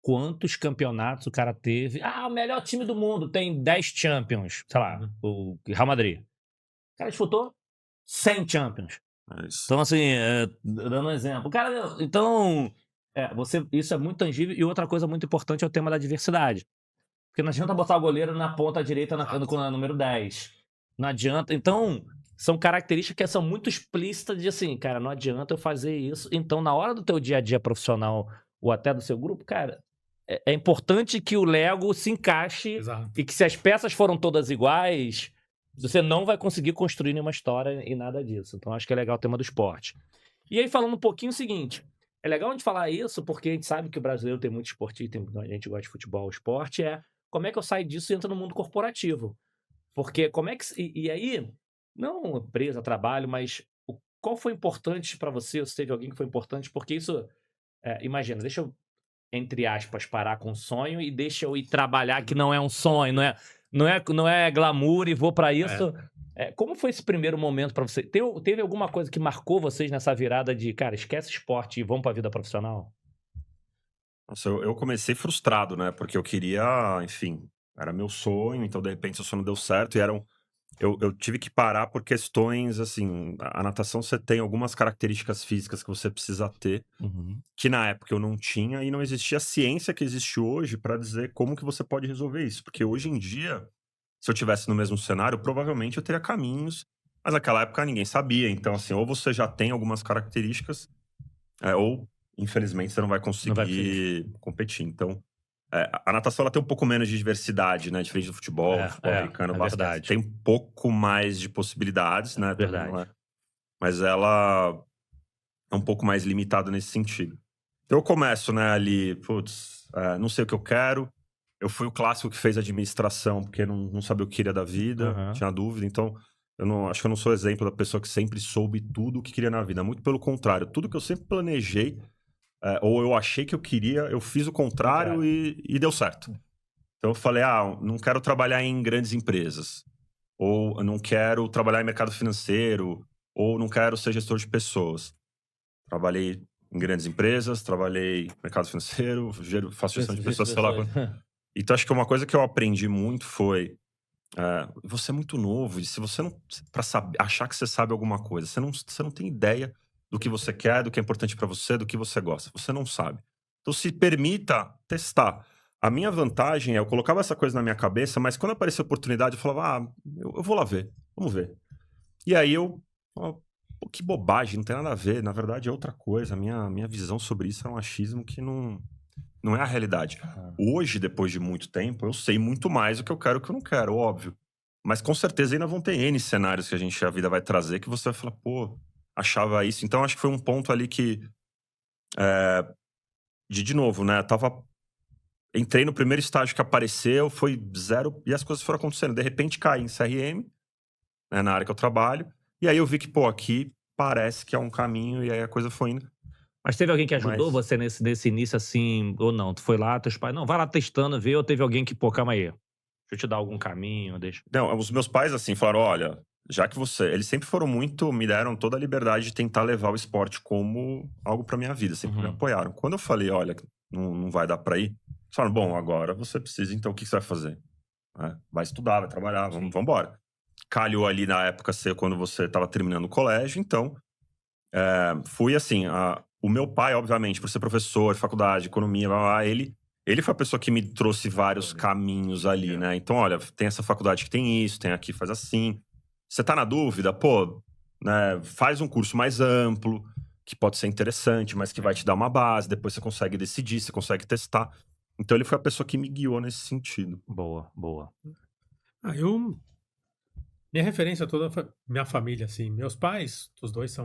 Quantos campeonatos o cara teve? O melhor time do mundo tem 10 Champions. Sei lá, o Real Madrid. O cara disputou 100 Champions. Então, assim, dando um exemplo. Cara, então, isso é muito tangível. E outra coisa muito importante é o tema da diversidade. Porque não adianta botar o goleiro na ponta direita na número 10. Não adianta. Então, são características que são muito explícitas de assim, cara, não adianta eu fazer isso. Então, na hora do teu dia a dia profissional ou até do seu grupo, cara, é importante que o Lego se encaixe. Exato. E que se as peças foram todas iguais, você não vai conseguir construir nenhuma história e nada disso. Então, acho que é legal o tema do esporte. E aí, falando um pouquinho o seguinte, é legal a gente falar isso porque a gente sabe que o brasileiro tem muito esportista, a gente gosta de futebol, esporte, como é que eu saio disso e entro no mundo corporativo? Porque como é que... E aí, não empresa, trabalho, mas qual foi importante para você, ou se teve alguém que foi importante, porque isso... imagina, deixa eu, entre aspas, parar com o sonho e deixa eu ir trabalhar, que não é um sonho, não é glamour e vou para isso. Como foi esse primeiro momento para você? Teve alguma coisa que marcou vocês nessa virada de, cara, esquece esporte e vamos para a vida profissional? Nossa, eu comecei frustrado, né? Porque eu queria, enfim, era meu sonho, então de repente o sonho não deu certo e Eu tive que parar por questões, assim, a natação você tem algumas características físicas que você precisa ter, Uhum. que na época eu não tinha e não existia a ciência que existe hoje para dizer como que você pode resolver isso. Porque hoje em dia, se eu tivesse no mesmo cenário, provavelmente eu teria caminhos, mas naquela época ninguém sabia. Então, assim, ou você já tem algumas características, ou infelizmente você não vai Não vai conseguir. conseguir competir. Então, a natação ela tem um pouco menos de diversidade, né? Diferente do futebol, futebol americano, É basquete. verdade. Tem um pouco mais de possibilidades, né? Também não Verdade. mas ela é um pouco mais limitada nesse sentido. Então eu começo, né, ali, putz, não sei o que eu quero. Eu fui o clássico que fez administração porque não sabia o que queria da vida, Aham. tinha dúvida. Então, acho que eu não sou exemplo da pessoa que sempre soube tudo o que queria na vida. Muito pelo contrário, tudo que eu sempre planejei, ou eu achei que eu queria, eu fiz o contrário e deu certo. Então eu falei, não quero trabalhar em grandes empresas. Ou eu não quero trabalhar em mercado financeiro. Ou não quero ser gestor de pessoas. Trabalhei em grandes empresas, trabalhei no mercado financeiro, faço gestão de pessoas, sei lá. Então acho que uma coisa que eu aprendi muito foi, você é muito novo e se você não, para achar que você sabe alguma coisa, você não tem ideia do que você quer, do que é importante para você, do que você gosta. Você não sabe. Então se permita testar. A minha vantagem é, eu colocava essa coisa na minha cabeça, mas quando aparecia a oportunidade, eu falava, eu vou lá ver, vamos ver. E aí pô, que bobagem, não tem nada a ver, na verdade é outra coisa. A minha visão sobre isso é um achismo que não é a realidade. Hoje, depois de muito tempo, eu sei muito mais o que eu quero e o que eu não quero, óbvio. Mas com certeza ainda vão ter N cenários que a vida vai trazer que você vai falar, pô, achava isso. Então acho que foi um ponto ali que, de novo, né, entrei no primeiro estágio que apareceu, foi zero, e as coisas foram acontecendo. De repente caí em CRM, né, na área que eu trabalho, e aí eu vi que, pô, aqui parece que é um caminho, e aí a coisa foi indo. Mas teve alguém que ajudou Mas, você nesse início, assim, ou não? Tu foi lá, teus pais, não, vai lá testando, vê, ou teve alguém que, pô, calma aí, deixa eu te dar algum caminho, deixa. não, os meus pais, assim, falaram, olha, já que eles sempre foram me deram toda a liberdade de tentar levar o esporte como algo pra minha vida, sempre me apoiaram. Quando eu falei, olha, não vai dar pra ir, eles falaram, bom, agora você precisa, então o que você vai fazer? Vai estudar, vai trabalhar, vamos embora. Calhou ali na época ser quando você estava terminando o colégio, então fui assim, o meu pai, obviamente, por ser professor, faculdade, economia, ele foi a pessoa que me trouxe vários caminhos ali, né? Então, olha, tem essa faculdade que tem isso, tem aqui, faz assim. Você tá na dúvida? Pô, né, faz um curso mais amplo, que pode ser interessante, mas que vai te dar uma base, depois você consegue decidir, você consegue testar. Então, ele foi a pessoa que me guiou nesse sentido. Boa, boa. Minha referência toda foi minha família, assim. Meus pais, os dois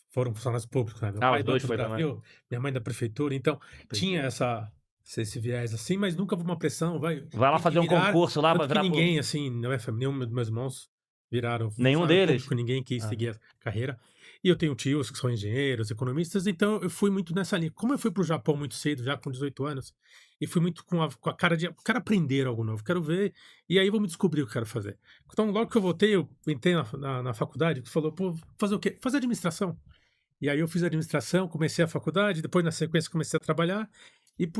foram funcionários públicos, né? Meu pai Os do dois Banco do foi também. Brasil, minha mãe da prefeitura. Então, tinha esse viés assim, mas nunca foi uma pressão. Vai lá tem que fazer um virar. concurso lá pra Tanto que virar ninguém, assim, na minha família, nenhum dos meus irmãos viraram Nenhum funcionário deles? público, ninguém quis seguir a carreira. E eu tenho tios que são engenheiros, economistas, então eu fui muito nessa linha. Como eu fui pro Japão muito cedo, já com 18 anos, e fui muito com a cara de quero aprender algo novo, quero ver, e aí vou me descobrir o que eu quero fazer. Então, logo que eu voltei, eu entrei na faculdade, que falou, pô, fazer o quê? Fazer administração. E aí eu fiz administração, comecei a faculdade, depois na sequência comecei a trabalhar, e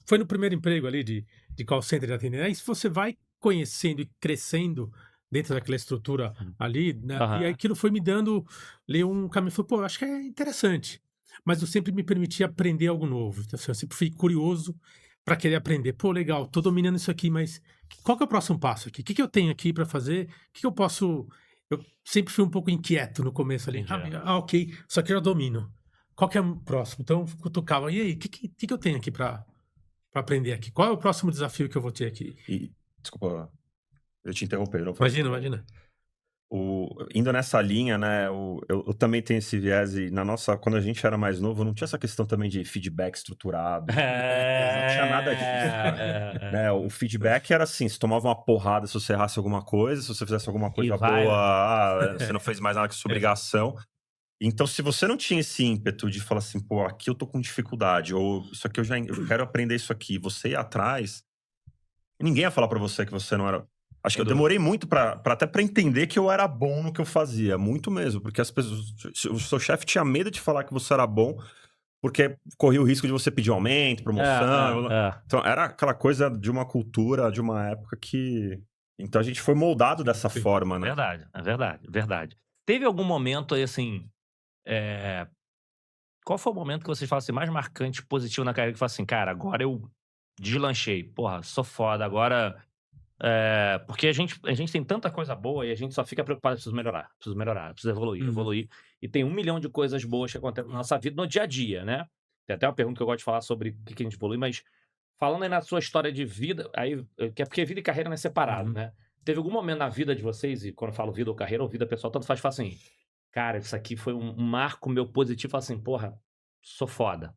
foi no primeiro emprego ali de call center de atendimento. Aí você vai conhecendo e crescendo dentro daquela estrutura ali, né? E aí aquilo foi me dando ali um caminho, falei, pô, acho que é interessante. Mas eu sempre me permitia aprender algo novo. Então, assim, eu sempre fui curioso para querer aprender. Pô, legal, tô dominando isso aqui, mas qual que é o próximo passo aqui? O que que eu tenho aqui para fazer? O que que eu posso... Eu sempre fui um pouco inquieto no começo ali. Ok, só que eu já domino. Qual que é o próximo? Então eu cutucava. E aí, o que eu tenho aqui para aprender aqui? Qual é o próximo desafio que eu vou ter aqui? Desculpa, eu te interromper. Imagina. Indo nessa linha, né, eu também tenho esse viés e quando a gente era mais novo, não tinha essa questão também de feedback estruturado. Não tinha nada disso. Né? O feedback era assim, se tomava uma porrada se você errasse alguma coisa, se você fizesse alguma coisa boa, você não fez mais nada que sua obrigação. Então, se você não tinha esse ímpeto de falar assim, pô, aqui eu tô com dificuldade, ou isso aqui eu quero aprender isso aqui, você ia atrás, ninguém ia falar pra você que você não era... Acho que eu demorei muito até pra entender que eu era bom no que eu fazia. Muito mesmo. Porque as pessoas... O seu chefe tinha medo de falar que você era bom, porque corria o risco de você pedir aumento, promoção. Então, era aquela coisa de uma cultura, de uma época que Então a gente foi moldado dessa Sim. forma, né? Verdade. Teve algum momento aí, assim, qual foi o momento que vocês falam assim, mais marcante, positivo na carreira, que fala assim, cara, agora eu deslanchei, porra, sou foda, agora... porque a gente tem tanta coisa boa e a gente só fica preocupado, preciso melhorar, preciso evoluir. E tem 1 milhão de coisas boas que acontecem na nossa vida no dia a dia, né? Tem até uma pergunta que eu gosto de falar sobre o que a gente evolui, mas falando aí na sua história de vida, aí, que é porque vida e carreira não é separado, né? Teve algum momento na vida de vocês, e quando eu falo vida ou carreira ou vida pessoal, tanto faz, fala assim, cara, isso aqui foi um marco meu positivo, fala assim, porra, sou foda.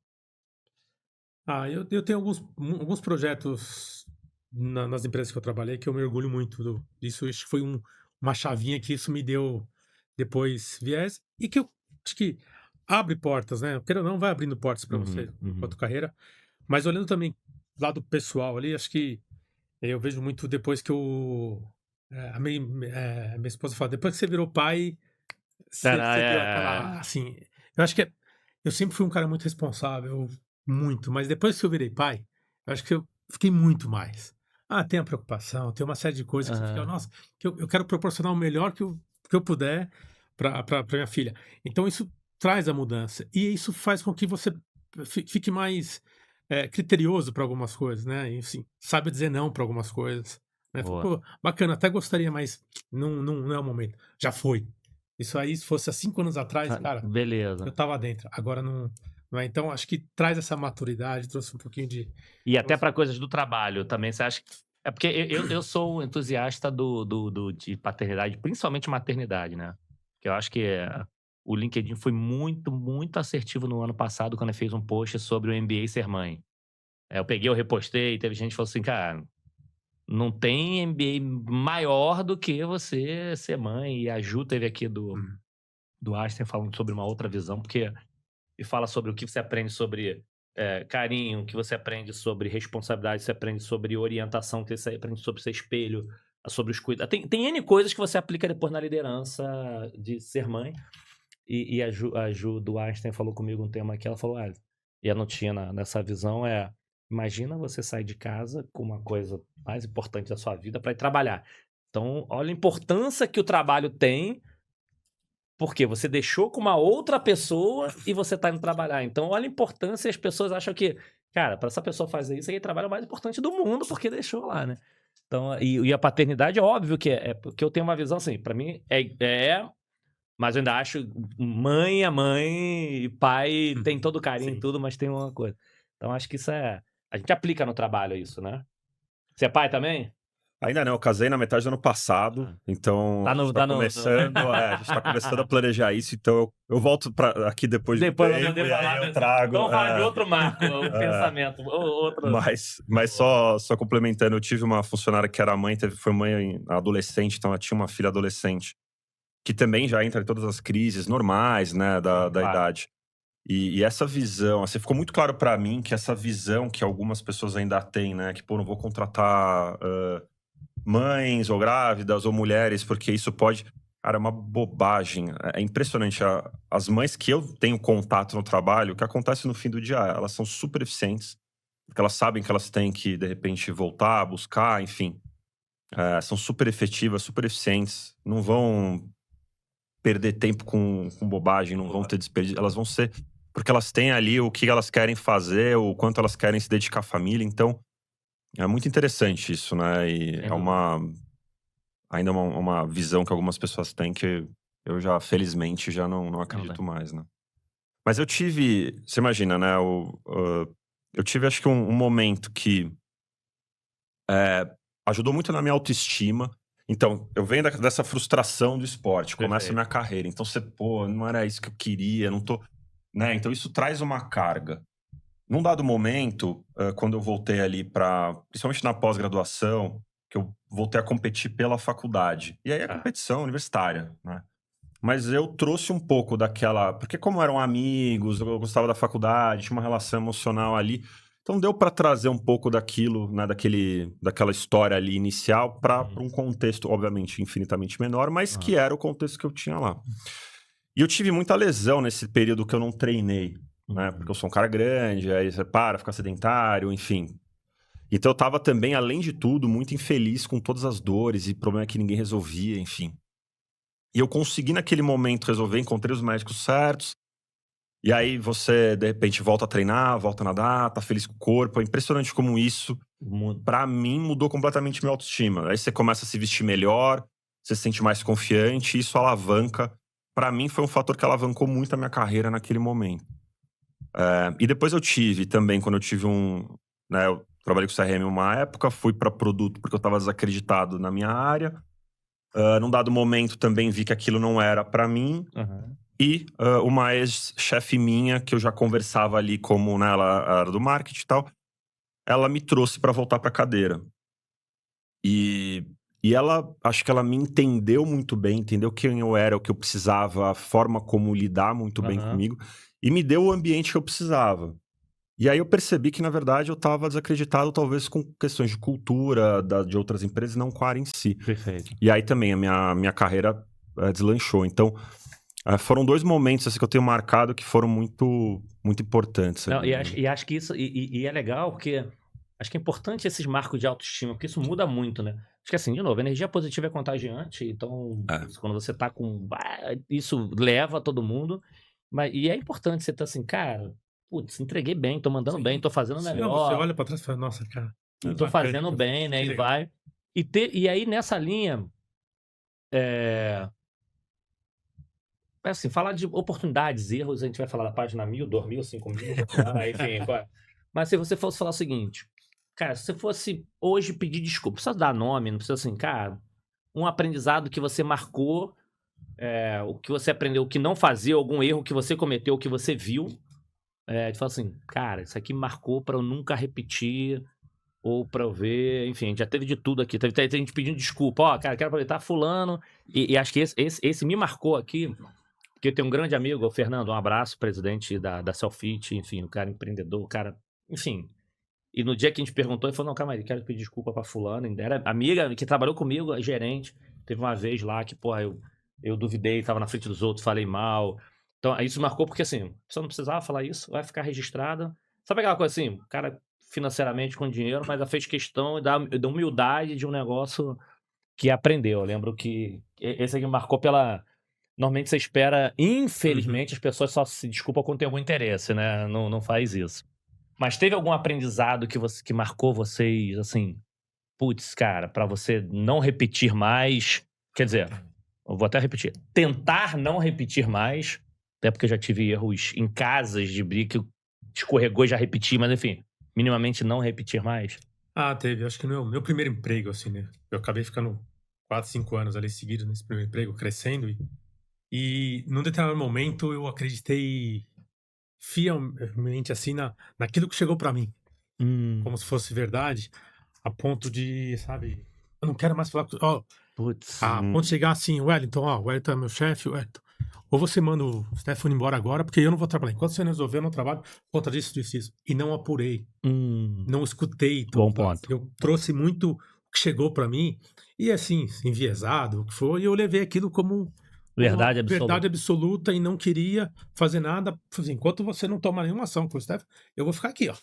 Eu tenho alguns projetos nas empresas que eu trabalhei que eu me orgulho muito disso. Acho que foi uma chavinha que isso me deu depois viés e que eu acho que abre portas, né? Queira ou não, vai abrindo portas para você, para tua carreira. Mas olhando também do lado pessoal ali, acho que eu vejo muito depois que a minha esposa fala, depois que você virou pai, você deu aquela, assim, eu acho que eu sempre fui um cara muito responsável, muito, mas depois que eu virei pai, eu acho que eu fiquei muito mais. Tem a preocupação, tem uma série de coisas que você fica, nossa, que eu quero proporcionar o melhor que eu puder para minha filha. Então isso traz a mudança e isso faz com que você fique mais criterioso para algumas coisas, né? E, assim, sabe dizer não para algumas coisas. Né? Pô, bacana, até gostaria, mas não é o momento. Já foi. Isso aí, se fosse há 5 anos atrás, cara, Beleza. eu tava dentro. Agora não é. Então, acho que traz essa maturidade, trouxe um pouquinho de... E até para coisas do trabalho também, você acha que... É porque eu sou um entusiasta de paternidade, principalmente maternidade, né? Que eu acho que o LinkedIn foi muito, muito assertivo no ano passado, quando ele fez um post sobre o MBA ser mãe. Eu peguei, eu repostei, teve gente que falou assim, cara, não tem MBA maior do que você ser mãe. E a Ju teve aqui do Einstein falando sobre uma outra visão, porque e fala sobre o que você aprende sobre carinho, o que você aprende sobre responsabilidade, você aprende sobre orientação, o que você aprende sobre ser espelho, sobre os cuidados. Tem N coisas que você aplica depois na liderança de ser mãe. E a Ju do Einstein falou comigo um tema que ela falou, e eu não tinha nessa visão, imagina você sair de casa com uma coisa mais importante da sua vida para ir trabalhar. Então, olha a importância que o trabalho tem, porque você deixou com uma outra pessoa e você tá indo trabalhar. Então, olha a importância, as pessoas acham que, cara, para essa pessoa fazer isso, aí trabalho é o mais importante do mundo, porque deixou lá, né? Então, e a paternidade é óbvio que porque eu tenho uma visão assim, para mim mas eu ainda acho mãe é mãe e pai tem todo o carinho e tudo, mas tem uma coisa. Então, acho que isso a gente aplica no trabalho isso, né? Você é pai também? Ainda não, eu casei na metade do ano passado, então a gente tá começando a planejar isso, então eu volto aqui depois de tempo, e aí eu trago... Vamos falar de outro marco, o pensamento. Outro... Mas só complementando, eu tive uma funcionária que era mãe, foi mãe adolescente, então ela tinha uma filha adolescente, que também já entra em todas as crises normais, né, da idade. E essa visão, assim, ficou muito claro pra mim que essa visão que algumas pessoas ainda têm, né, que, pô, não vou contratar... mães ou grávidas ou mulheres, porque isso pode... Cara, é uma bobagem. É impressionante. As mães que eu tenho contato no trabalho, o que acontece no fim do dia, elas são super eficientes, porque elas sabem que elas têm que, de repente, voltar, buscar, enfim. São super efetivas, super eficientes, não vão perder tempo com bobagem, não vão ter desperdício. Elas vão ser... Porque elas têm ali o que elas querem fazer, o quanto elas querem se dedicar à família, então... É muito interessante isso, né? E ainda uma visão que algumas pessoas têm que eu já, felizmente, já não acredito mais, né? Mas eu tive... Você imagina, né? Eu tive, acho que, um momento que ajudou muito na minha autoestima. Então, eu venho dessa frustração do esporte, começa a minha carreira. Então, não era isso que eu queria, não tô... Né? Então, isso traz uma carga. Num dado momento, quando eu voltei ali principalmente na pós-graduação, que eu voltei a competir pela faculdade. E aí a competição universitária, né? Mas eu trouxe um pouco daquela... Porque como eram amigos, eu gostava da faculdade, tinha uma relação emocional ali. Então deu para trazer um pouco daquilo, né, daquela história ali inicial para um contexto, obviamente, infinitamente menor, mas que era o contexto que eu tinha lá. E eu tive muita lesão nesse período que eu não treinei. Né? Porque eu sou um cara grande, aí você fica sedentário, enfim. Então eu tava também, além de tudo, muito infeliz com todas as dores e problema que ninguém resolvia, enfim. E eu consegui naquele momento resolver, encontrei os médicos certos. E aí você, de repente, volta a treinar, volta a nadar, tá feliz com o corpo. É impressionante como isso, pra mim, mudou completamente minha autoestima. Aí você começa a se vestir melhor, você se sente mais confiante, e isso alavanca. Pra mim, foi um fator que alavancou muito a minha carreira naquele momento. E depois eu tive também, quando eu tive né, eu trabalhei com CRM uma época, fui pra produto porque eu tava desacreditado na minha área. Num dado momento também vi que aquilo não era pra mim. Uhum. E uma ex-chefe minha, que eu já conversava ali como, né, ela era do marketing e tal, ela me trouxe pra voltar pra cadeira. E ela, acho que ela me entendeu muito bem, entendeu quem eu era, o que eu precisava, a forma como lidar muito bem comigo, e me deu o ambiente que eu precisava. E aí eu percebi que, na verdade, eu tava desacreditado, talvez com questões de cultura de outras empresas, não com a área em si. Perfeito. E aí também a minha carreira deslanchou. Então, foram 2 momentos assim, que eu tenho marcado que foram muito, muito importantes. Não, e acho que isso e é legal porque acho que é importante esses marcos de autoestima, porque isso muda muito, né? Acho que assim, de novo, a energia positiva é contagiante, então quando você tá com... Isso leva todo mundo, e é importante você estar assim, cara, putz, entreguei bem, tô mandando bem, tô fazendo Não, melhor. você olha pra trás e fala, nossa, cara, Tô fazendo bem, né? E vai. E aí, nessa linha, assim, falar de oportunidades, erros, a gente vai falar da página 1000, 2000, 5000, enfim. Mas se você fosse falar o seguinte, cara, se você fosse hoje pedir desculpa, não precisa dar nome, não precisa assim, cara, um aprendizado que você marcou, o que você aprendeu, o que não fazer, algum erro que você cometeu, o que você viu, de falar assim, cara, isso aqui marcou pra eu nunca repetir, ou pra eu ver, enfim, a gente já teve de tudo aqui. Teve gente pedindo desculpa, cara, quero aproveitar fulano, e acho que esse me marcou aqui, porque eu tenho um grande amigo, o Fernando, um abraço, presidente da Selfit, enfim, o cara empreendedor, o cara, enfim. E no dia que a gente perguntou, ele falou, não, calma aí, quero pedir desculpa pra fulano, ainda era amiga que trabalhou comigo, gerente, teve uma vez lá que, porra, eu duvidei, tava na frente dos outros, falei mal. Então, isso marcou porque, assim, você não precisava falar isso, vai ficar registrado. Sabe aquela coisa assim, o cara financeiramente com dinheiro, mas ela fez questão da humildade de um negócio que aprendeu. Eu lembro que esse aqui marcou pela... Normalmente você espera, infelizmente, as pessoas só se desculpam quando tem algum interesse, né? Não faz isso. Mas teve algum aprendizado que marcou vocês, assim, putz, cara, pra você não repetir mais, quer dizer, eu vou até repetir, tentar não repetir mais, até porque eu já tive erros em casas de briga que escorregou e já repeti, mas enfim, minimamente não repetir mais? Teve. Acho que no meu primeiro emprego, assim, né? Eu acabei ficando 4, 5 anos ali seguidos nesse primeiro emprego, crescendo. E num determinado momento eu acreditei fielmente, assim, naquilo que chegou pra mim. Como se fosse verdade, a ponto de, sabe, eu não quero mais falar com... Putz. A ponto de chegar assim, Wellington, o Wellington é meu chefe, Wellington. Ou você manda o Stefano embora agora, porque eu não vou trabalhar. Enquanto você não resolver, eu não trabalho por conta disso, disso, isso. E não apurei. Não escutei. Bom ponto. Eu trouxe muito o que chegou pra mim, e assim, enviesado, o que foi, e eu levei aquilo como Verdade uma absoluta. verdade absoluta e não queria fazer nada. Assim, enquanto você não toma nenhuma ação com o Stefano, eu vou ficar aqui, ó.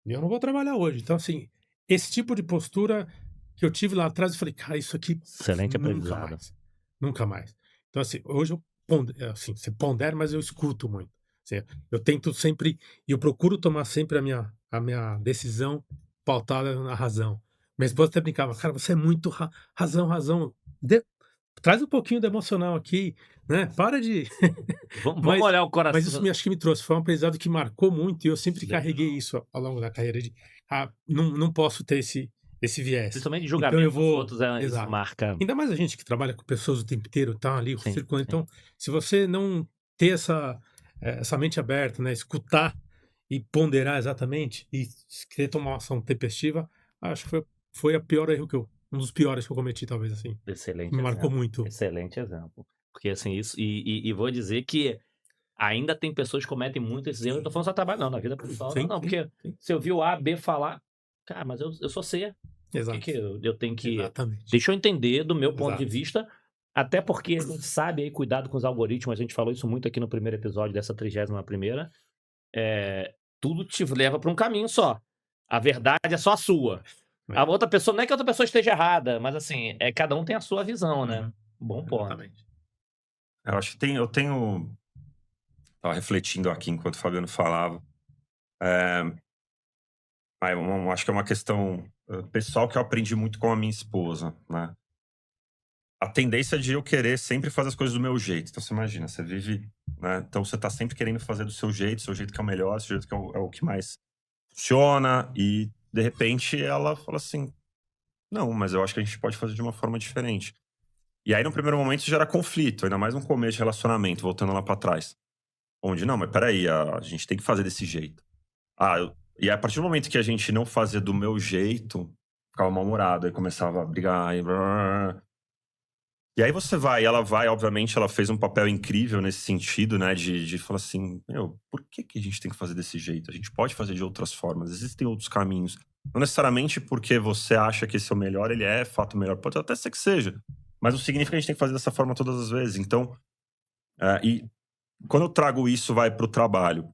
Eu não vou trabalhar hoje. Então, assim, esse tipo de postura que eu tive lá atrás, eu falei, cara, isso aqui Excelente nunca aprendizado. mais. Nunca mais. Então, assim, hoje eu assim, você pondera, mas eu escuto muito. Assim, eu tento sempre, e eu procuro tomar sempre a minha decisão pautada na razão. Minha esposa até brincava, cara, você é muito razão. Traz um pouquinho do emocional aqui, né? Para de... Vamos olhar o coração. Mas isso acho que me trouxe, foi um aprendizado que marcou muito, e eu sempre carreguei isso ao longo da carreira, de não posso ter esse viés. Principalmente de Então julgamento eu dos vou... outros, isso Exato. marca. Ainda mais a gente que trabalha com pessoas o tempo inteiro, tá ali, Sim, circulando. Então, se você não ter essa mente aberta, né? Escutar e ponderar exatamente, e querer tomar uma ação tempestiva, acho que foi a pior erro um dos piores que eu cometi, talvez, assim. Excelente Me marcou exemplo. muito. Excelente exemplo. Porque assim, isso. E vou dizer que ainda tem pessoas que cometem muito esses erros. Eu não tô falando só trabalho, não, na vida pessoal. Sim, Não, sim, porque sim. se eu vi o A, B falar, cara, mas eu sou C. Exato. Por que eu tenho que. Exatamente. Deixa eu entender do meu ponto Exato. de vista. Até porque a gente sabe aí, cuidado com os algoritmos. A gente falou isso muito aqui no primeiro episódio dessa 31ª. Tudo te leva para um caminho só. A verdade é só a sua. A outra pessoa, não é que a outra pessoa esteja errada, mas assim, cada um tem a sua visão, né? Bom ponto. Exatamente. Eu acho que tava refletindo aqui enquanto o Fabiano falava. Acho que é uma questão pessoal que eu aprendi muito com a minha esposa, né? A tendência de eu querer sempre fazer as coisas do meu jeito. Então, você imagina, você vive, né? Então, você tá sempre querendo fazer do seu jeito que é o melhor, seu jeito que é o que mais funciona. E, de repente, ela fala assim, não, mas eu acho que a gente pode fazer de uma forma diferente. E aí, no primeiro momento, isso gera conflito, ainda mais no começo de relacionamento, voltando lá pra trás. Onde, não, mas peraí, a gente tem que fazer desse jeito. E a partir do momento que a gente não fazia do meu jeito, ficava mal-humorado, aí começava a brigar, e aí ela vai, obviamente, ela fez um papel incrível nesse sentido, né, de falar assim, por que a gente tem que fazer desse jeito? A gente pode fazer de outras formas, existem outros caminhos. Não necessariamente porque você acha que esse é o melhor, ele é fato melhor, pode até ser que seja, mas não significa que a gente tem que fazer dessa forma todas as vezes. Então, e quando eu trago isso, vai pro trabalho,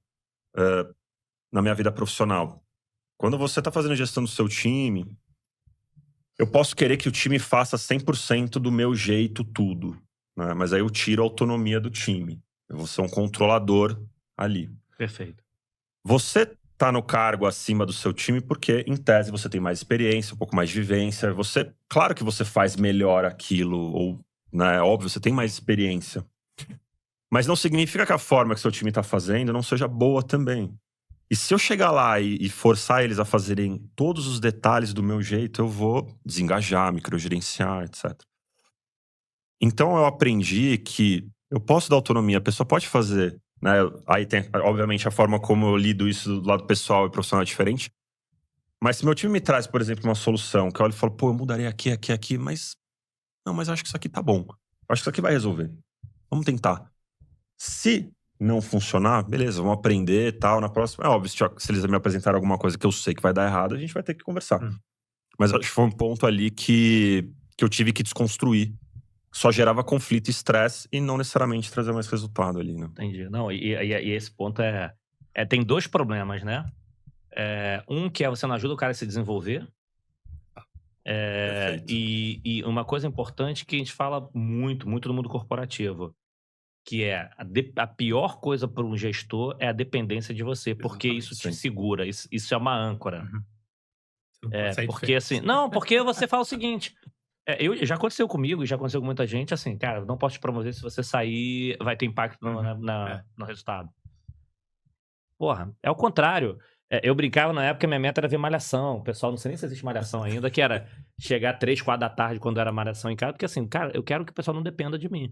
na minha vida profissional. Quando você tá fazendo gestão do seu time, eu posso querer que o time faça 100% do meu jeito tudo, né? Mas aí eu tiro a autonomia do time. Eu vou ser um controlador ali. Perfeito. Você tá no cargo acima do seu time porque, em tese, você tem mais experiência, um pouco mais de vivência. Claro que você faz melhor aquilo, ou, né, óbvio, você tem mais experiência. Mas não significa que a forma que seu time tá fazendo não seja boa também. E se eu chegar lá e forçar eles a fazerem todos os detalhes do meu jeito, eu vou desengajar, microgerenciar, etc. Então eu aprendi que eu posso dar autonomia, a pessoa pode fazer, né? Aí tem, obviamente, a forma como eu lido isso do lado pessoal e profissional é diferente. Mas se meu time me traz, por exemplo, uma solução, que eu olho e falo, eu mudaria aqui, mas eu acho que isso aqui tá bom. Eu acho que isso aqui vai resolver. Vamos tentar. Se não funcionar, beleza, vamos aprender e tal. Na próxima, é óbvio, se eles me apresentarem alguma coisa que eu sei que vai dar errado, a gente vai ter que conversar. Mas acho que foi um ponto ali que eu tive que desconstruir. Só gerava conflito e estresse e não necessariamente trazia mais resultado ali, né? Entendi. Não, e esse ponto tem dois problemas, né? Um que você não ajuda o cara a se desenvolver. E uma coisa importante que a gente fala muito no mundo corporativo, que a pior coisa para um gestor é a dependência de você, porque isso te segura, isso é uma âncora. Porque assim, não, porque você fala o seguinte, já aconteceu comigo, já aconteceu com muita gente, assim, cara, não posso te promover, se você sair, vai ter impacto no resultado. Porra, é o contrário. Eu brincava na época, minha meta era ver Malhação. O pessoal, não sei nem se existe Malhação ainda, que era chegar 3, 4 da tarde quando era Malhação em casa, porque assim, cara, eu quero que o pessoal não dependa de mim.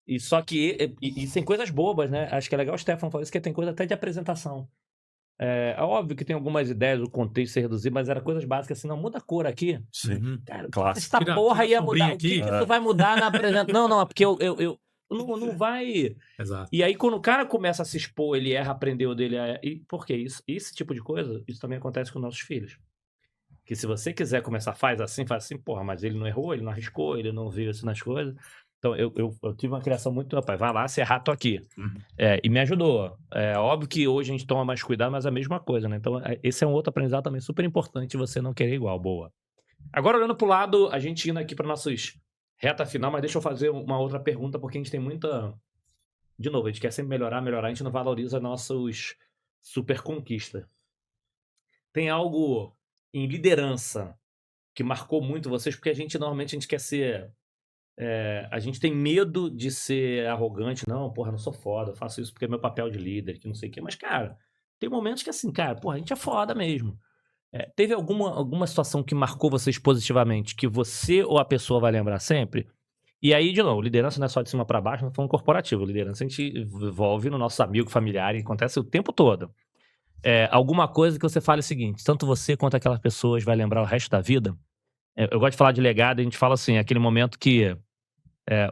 E só que tem coisas bobas, né? Acho que é legal o Stefan falar isso, que tem coisa até de apresentação. É óbvio que tem algumas ideias, o contexto ser reduzido, mas era coisas básicas assim, não, muda a cor aqui. Sim. Cara, clássico. essa porra ia mudar. O que isso vai mudar na apresentação? Não, é porque eu não vai. Exato. E aí, quando o cara começa a se expor, ele erra, aprendeu dele. Por quê? Esse tipo de coisa, isso também acontece com nossos filhos. Que se você quiser começar, faz assim, porra, mas ele não errou, ele não arriscou, ele não viu isso nas coisas. Então, eu tive uma criação muito, rapaz, vai lá, se errar, tô aqui. E me ajudou. Óbvio que hoje a gente toma mais cuidado, mas é a mesma coisa, né? Então, esse é um outro aprendizado também super importante, você não querer igual, boa. Agora, olhando pro lado, a gente indo aqui para nossos reta final, mas deixa eu fazer uma outra pergunta, porque a gente tem muita... De novo, a gente quer sempre melhorar, a gente não valoriza nossos super conquistas. Tem algo em liderança que marcou muito vocês, porque normalmente a gente quer ser... a gente tem medo de ser arrogante. Não, porra, eu não sou foda, eu faço isso porque é meu papel de líder, que não sei o quê. Mas, cara, tem momentos que assim, cara, porra, a gente é foda mesmo. Teve alguma situação que marcou vocês positivamente, que você ou a pessoa vai lembrar sempre? E aí, de novo, liderança não é só de cima pra baixo, não foi um corporativo. Liderança a gente envolve no nosso amigo, familiar, e acontece o tempo todo. Alguma coisa que você fale o seguinte, tanto você quanto aquelas pessoas vai lembrar o resto da vida. Eu gosto de falar de legado, a gente fala assim, aquele momento que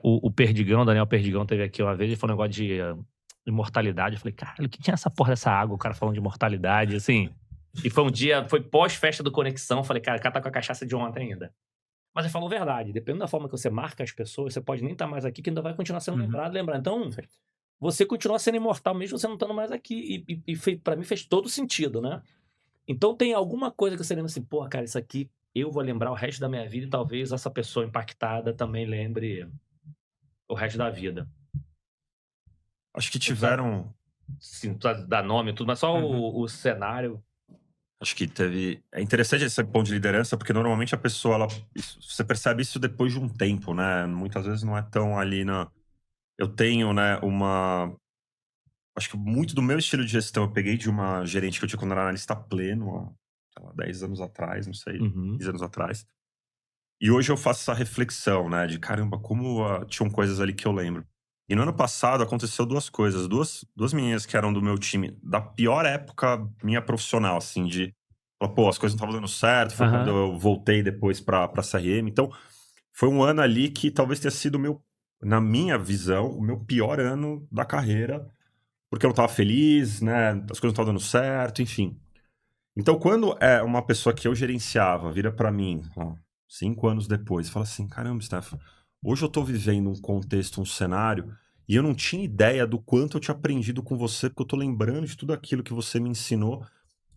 o Perdigão, Daniel Perdigão, teve aqui uma vez, ele falou um negócio de imortalidade. Eu falei, cara, o que tinha essa porra dessa água, o cara falando de imortalidade, assim. E foi um dia, foi pós-festa do Conexão, eu falei, cara, o cara tá com a cachaça de ontem ainda. Mas ele falou verdade, dependendo da forma que você marca as pessoas, você pode nem estar mais aqui, que ainda vai continuar sendo lembrado. Então, você continua sendo imortal mesmo você não estando mais aqui. E pra mim fez todo sentido, né? Então tem alguma coisa que você lembra assim, pô, cara, isso aqui eu vou lembrar o resto da minha vida e talvez essa pessoa impactada também lembre o resto da vida. Acho que Não precisa, tiveram. sim, não precisa dar nome e tudo, mas só Uhum. o cenário. Acho que teve. É interessante esse ponto de liderança, porque normalmente a pessoa, você percebe isso depois de um tempo, né? Muitas vezes não é tão ali na. Eu tenho, né, uma. Acho que muito do meu estilo de gestão eu peguei de uma gerente que eu tinha quando era analista pleno, há, sei lá, 10 anos atrás, não sei, Uhum. 15 anos atrás. E hoje eu faço essa reflexão, né, de caramba, como tinham coisas ali que eu lembro. E no ano passado aconteceu duas coisas. Duas meninas que eram do meu time, da pior época minha profissional, assim, de falar, pô, as coisas não estavam dando certo. Foi quando Aham. eu voltei depois pra CRM. Então, foi um ano ali que talvez tenha sido na minha visão, o meu pior ano da carreira, porque eu não tava feliz, né, as coisas não estavam dando certo, enfim. Então, quando é uma pessoa que eu gerenciava vira pra mim, ó, 5 anos depois, e fala assim: caramba, Stefan, hoje eu tô vivendo um contexto, um cenário, e eu não tinha ideia do quanto eu tinha aprendido com você, porque eu tô lembrando de tudo aquilo que você me ensinou.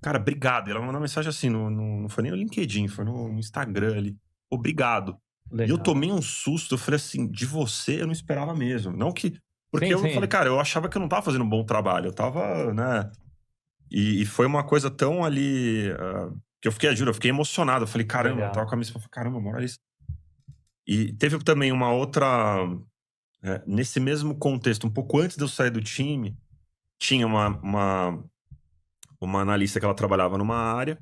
Cara, obrigado. E ela mandou uma mensagem assim, não foi nem no LinkedIn, foi no Instagram ali. Obrigado. E eu Legal. tomei um susto, eu falei assim, de você eu não esperava mesmo. Não que. Porque Sim, eu falei, sim. cara, eu achava que eu não tava fazendo um bom trabalho. Eu tava, né? E foi uma coisa tão ali. Que eu fiquei, juro, eu fiquei emocionado. Eu falei, caramba, eu tava Legal. com a minha esposa, caramba, mora isso. E teve também uma outra. Nesse mesmo contexto, um pouco antes de eu sair do time, tinha uma analista que ela trabalhava numa área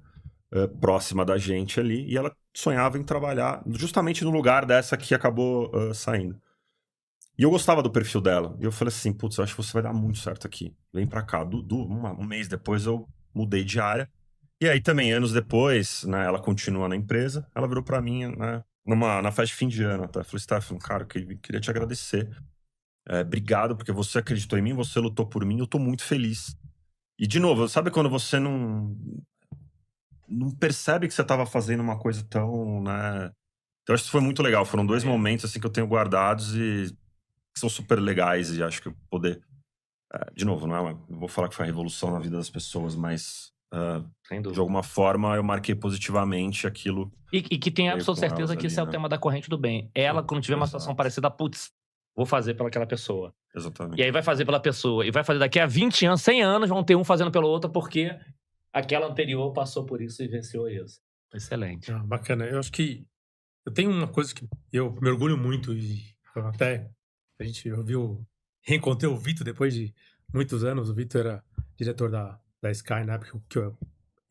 próxima da gente ali, e ela sonhava em trabalhar justamente no lugar dessa que acabou saindo. E eu gostava do perfil dela. E eu falei assim, putz, eu acho que você vai dar muito certo aqui. Vem pra cá. Um mês depois eu mudei de área. E aí também, anos depois, né, ela continua na empresa. Ela virou pra mim, né, na festa de fim de ano. Até. Eu falei, Stefano, cara, eu queria te agradecer. Obrigado, porque você acreditou em mim, você lutou por mim, eu tô muito feliz. E, de novo, sabe quando você não percebe que você tava fazendo uma coisa tão, né... Então, acho que isso foi muito legal. Foram dois Maneiro. momentos, assim, que eu tenho guardados e que são super legais. E acho que eu poder... de novo, não vou falar que foi a revolução na vida das pessoas, mas... Sem de dúvida. alguma forma, eu marquei positivamente aquilo E que tem veio absoluta com elas certeza que ali, esse é o né? tema da corrente do bem. Ela, quando tiver uma situação Exato. parecida, putz, vou fazer pelaquela pessoa. E Exatamente. aí vai fazer pela pessoa. E vai fazer daqui a 20 anos, 100 anos, vão ter um fazendo pelo outro, porque aquela anterior passou por isso e venceu isso. Excelente. Ah, bacana. Eu acho que eu tenho uma coisa que eu me orgulho muito e até reencontrei o Vitor depois de muitos anos. O Vitor era diretor da Sky na época que eu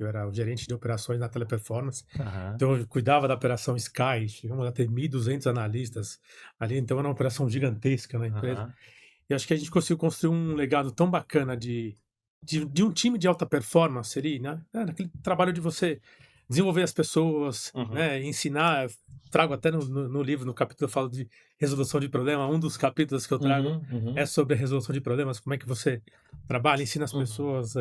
era o gerente de operações na Teleperformance. Aham. Então eu cuidava da operação Sky, chegamos a ter 1.200 analistas ali, então era uma operação gigantesca na empresa. Aham. E acho que a gente conseguiu construir um legado tão bacana de um time de alta performance ali, né? Naquele trabalho de você desenvolver as pessoas, Uhum. né? Ensinar. Eu trago até no livro, no capítulo, eu falo de resolução de problema. Um dos capítulos que eu trago Uhum. é sobre a resolução de problemas, como é que você trabalha, ensina as Uhum. pessoas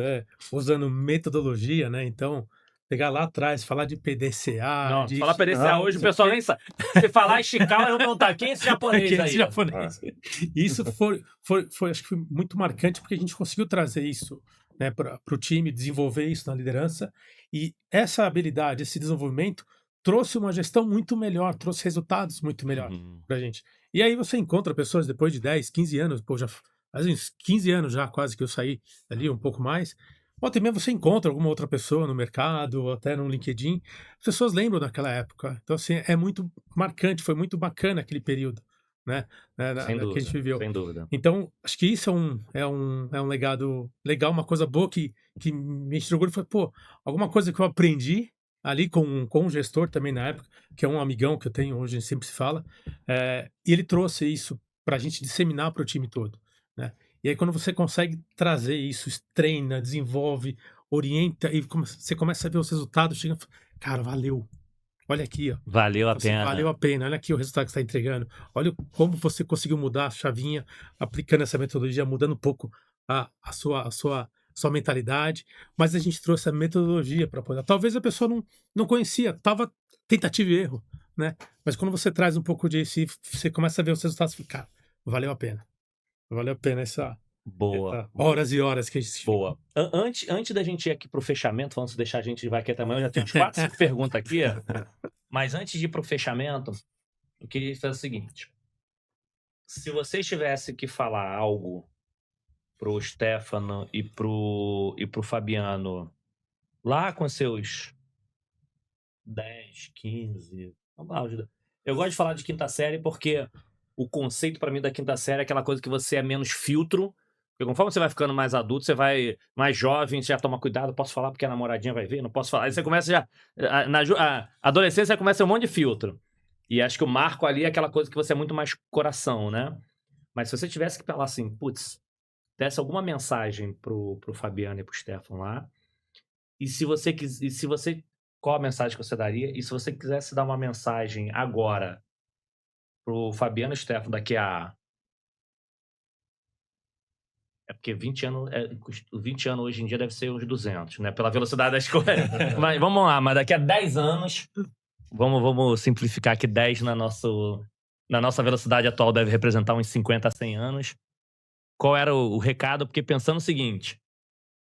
usando metodologia, né? Então, pegar lá atrás, falar de PDCA, Não, de falar PDCA Ishikawa, hoje, o não sei o pessoal quê. nem sabe. Se falar Ishikawa, eu vou perguntar, quem é esse japonês Aquele aí? japonês. Isso acho que foi muito marcante, porque a gente conseguiu trazer isso, né, para o time, desenvolver isso na liderança, e essa habilidade, esse desenvolvimento trouxe uma gestão muito melhor, trouxe resultados muito melhor Uhum. para a gente. E aí você encontra pessoas depois de 10, 15 anos, pô, já faz uns 15 anos já quase que eu saí ali, um pouco mais. Ou também você encontra alguma outra pessoa no mercado, ou até no LinkedIn, as pessoas lembram daquela época. Então, assim, é muito marcante, foi muito bacana aquele período, né, Sem que a gente dúvida, viveu. sem dúvida. Então, acho que isso é um legado legal, uma coisa boa que me enche de orgulho. Foi, pô, alguma coisa que eu aprendi ali com um gestor também na época, que é um amigão que eu tenho hoje, a gente sempre se fala, e ele trouxe isso para a gente disseminar para o time todo, né? E aí, quando você consegue trazer isso, treina, desenvolve, orienta, e você começa a ver os resultados, chega e fala, cara, valeu. Olha aqui, ó. Valeu a Então, assim, valeu pena. a pena. Olha aqui o resultado que você está entregando. Olha como você conseguiu mudar a chavinha, aplicando essa metodologia, mudando um pouco a sua mentalidade. Mas a gente trouxe a metodologia para poder. Talvez a pessoa não conhecia, estava tentativa e erro, né? Mas quando você traz um pouco disso e você começa a ver os resultados, você fala, cara, valeu a pena. Valeu a pena Boa. Horas e horas que a gente... Boa. Antes da gente ir aqui pro fechamento, vamos deixar a gente vai aqui até amanhã, eu já tenho uns 4, 5 perguntas aqui. Mas antes de ir pro fechamento, eu queria fazer o seguinte. Se vocês tivessem que falar algo pro Stefano e pro Fabiano lá com seus 10, 15... Vamos lá, ajuda. Eu gosto de falar de quinta série porque o conceito pra mim da quinta série é aquela coisa que você é menos filtro. Porque conforme você vai ficando mais adulto, você vai mais jovem, você já toma cuidado, posso falar porque a namoradinha vai ver, não posso falar. Aí você começa já... Na adolescência começa um monte de filtro. E acho que o marco ali é aquela coisa que você é muito mais coração, né? Mas se você tivesse que falar assim, putz, desse alguma mensagem pro Fabiano e pro Stefano lá, e se você... Qual a mensagem que você daria? E se você quisesse dar uma mensagem agora pro Fabiano e Stefano daqui a... É porque 20 anos, 20 anos hoje em dia deve ser uns 200, né? Pela velocidade das coisas. Mas vamos lá, mas daqui a 10 anos, vamos simplificar aqui 10 na nossa velocidade atual deve representar uns 50 a 100 anos. Qual era o recado? Porque pensando o seguinte,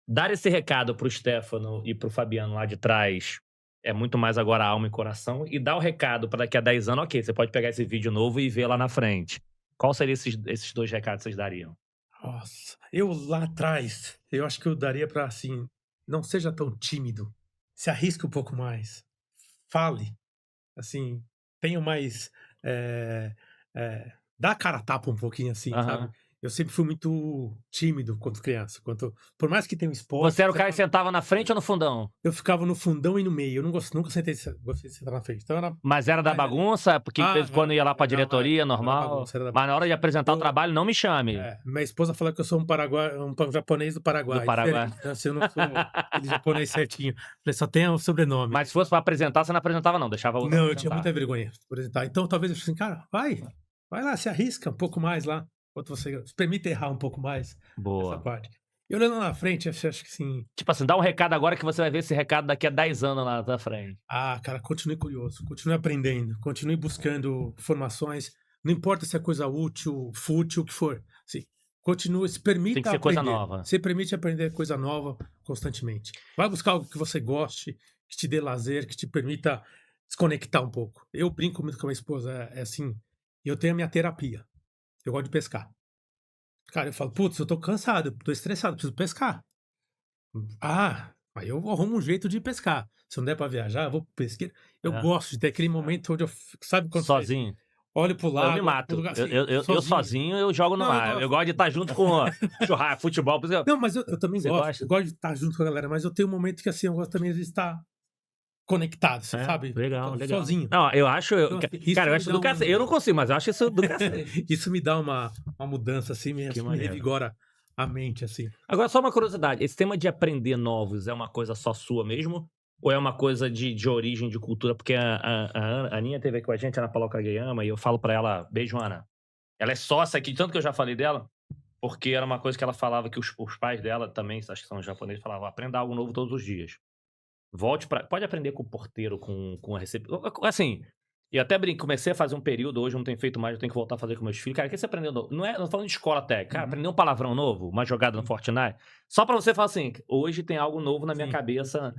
dar esse recado pro Stefano e pro Fabiano lá de trás é muito mais agora alma e coração, e dar o recado para daqui a 10 anos, ok, você pode pegar esse vídeo novo e ver lá na frente. Qual seriam esses 2 recados que vocês dariam? Nossa, eu lá atrás, eu acho que eu daria pra, assim, não seja tão tímido, se arrisque um pouco mais, fale, assim, tenha mais, dá a cara a tapa um pouquinho, assim, sabe? Eu sempre fui muito tímido quando criança, por mais que tenha um esporte... Você era o cara que sentava na frente ou no fundão? Eu ficava no fundão e no meio, eu nunca gostei de sentar na frente. Então Mas era da bagunça? Porque quando ia lá pra diretoria, normal. Mas na hora de apresentar o trabalho, não me chame. Minha esposa fala que eu sou um japonês do Paraguai. Do Paraguai. Então, assim, eu não sou aquele japonês certinho. Falei, só tem o sobrenome. Mas se fosse pra apresentar, você não apresentava não, deixava o... Não, eu tinha muita vergonha de apresentar. Então talvez eu assim, cara, vai lá, se arrisca um pouco mais lá. Enquanto você se permite errar um pouco mais. Boa. Essa parte. E olhando lá na frente, eu acho que sim. Tipo assim, dá um recado agora que você vai ver esse recado daqui a 10 anos lá na frente. Cara, continue curioso, continue aprendendo, continue buscando informações. Não importa se é coisa útil, fútil, o que for. Assim, continue, se permita Tem que ser aprender. coisa nova. Se permite aprender coisa nova constantemente. Vai buscar algo que você goste, que te dê lazer, que te permita desconectar um pouco. Eu brinco muito com a minha esposa, é assim, eu tenho a minha terapia. Eu gosto de pescar. Cara, eu falo, putz, eu tô cansado, eu tô estressado, preciso pescar. Aí eu arrumo um jeito de pescar. Se não der pra viajar, eu vou pro pesqueiro. Eu gosto de ter aquele momento onde eu, sabe quando sozinho? Olho pro lado. Eu me mato. Lugar, assim, eu sozinho, eu jogo no mar. Eu gosto de estar junto com churrasco, futebol. Não, mas eu também Você gosto. gosta? Eu gosto de estar junto com a galera, mas eu tenho um momento que assim, eu gosto também de estar conectado, você sabe? Legal. Sozinho. Não, eu acho... Então, cara, eu acho do cacete. Eu não consigo, mas eu acho isso do cacete. Isso me dá uma mudança, assim, me maneiro. revigora a mente, assim. Agora, só uma curiosidade. Esse tema de aprender novos é uma coisa só sua mesmo? Ou é uma coisa de origem, de cultura? Porque a Aninha esteve aqui com a gente, Ana Paula Kageyama, e eu falo pra ela, beijo, Ana. Ela é sócia aqui, tanto que eu já falei dela, porque era uma coisa que ela falava que os pais dela também, acho que são japoneses, falavam, aprenda algo novo todos os dias. Pode aprender com o porteiro, com a recepção. Assim, e até comecei a fazer um período, hoje eu não tenho feito mais, eu tenho que voltar a fazer com meus filhos. Cara, o que você aprendeu novo? Não tô falando de escola técnica. Cara, aprender um palavrão novo, uma jogada no Fortnite. Só pra você falar assim, hoje tem algo novo na minha cabeça.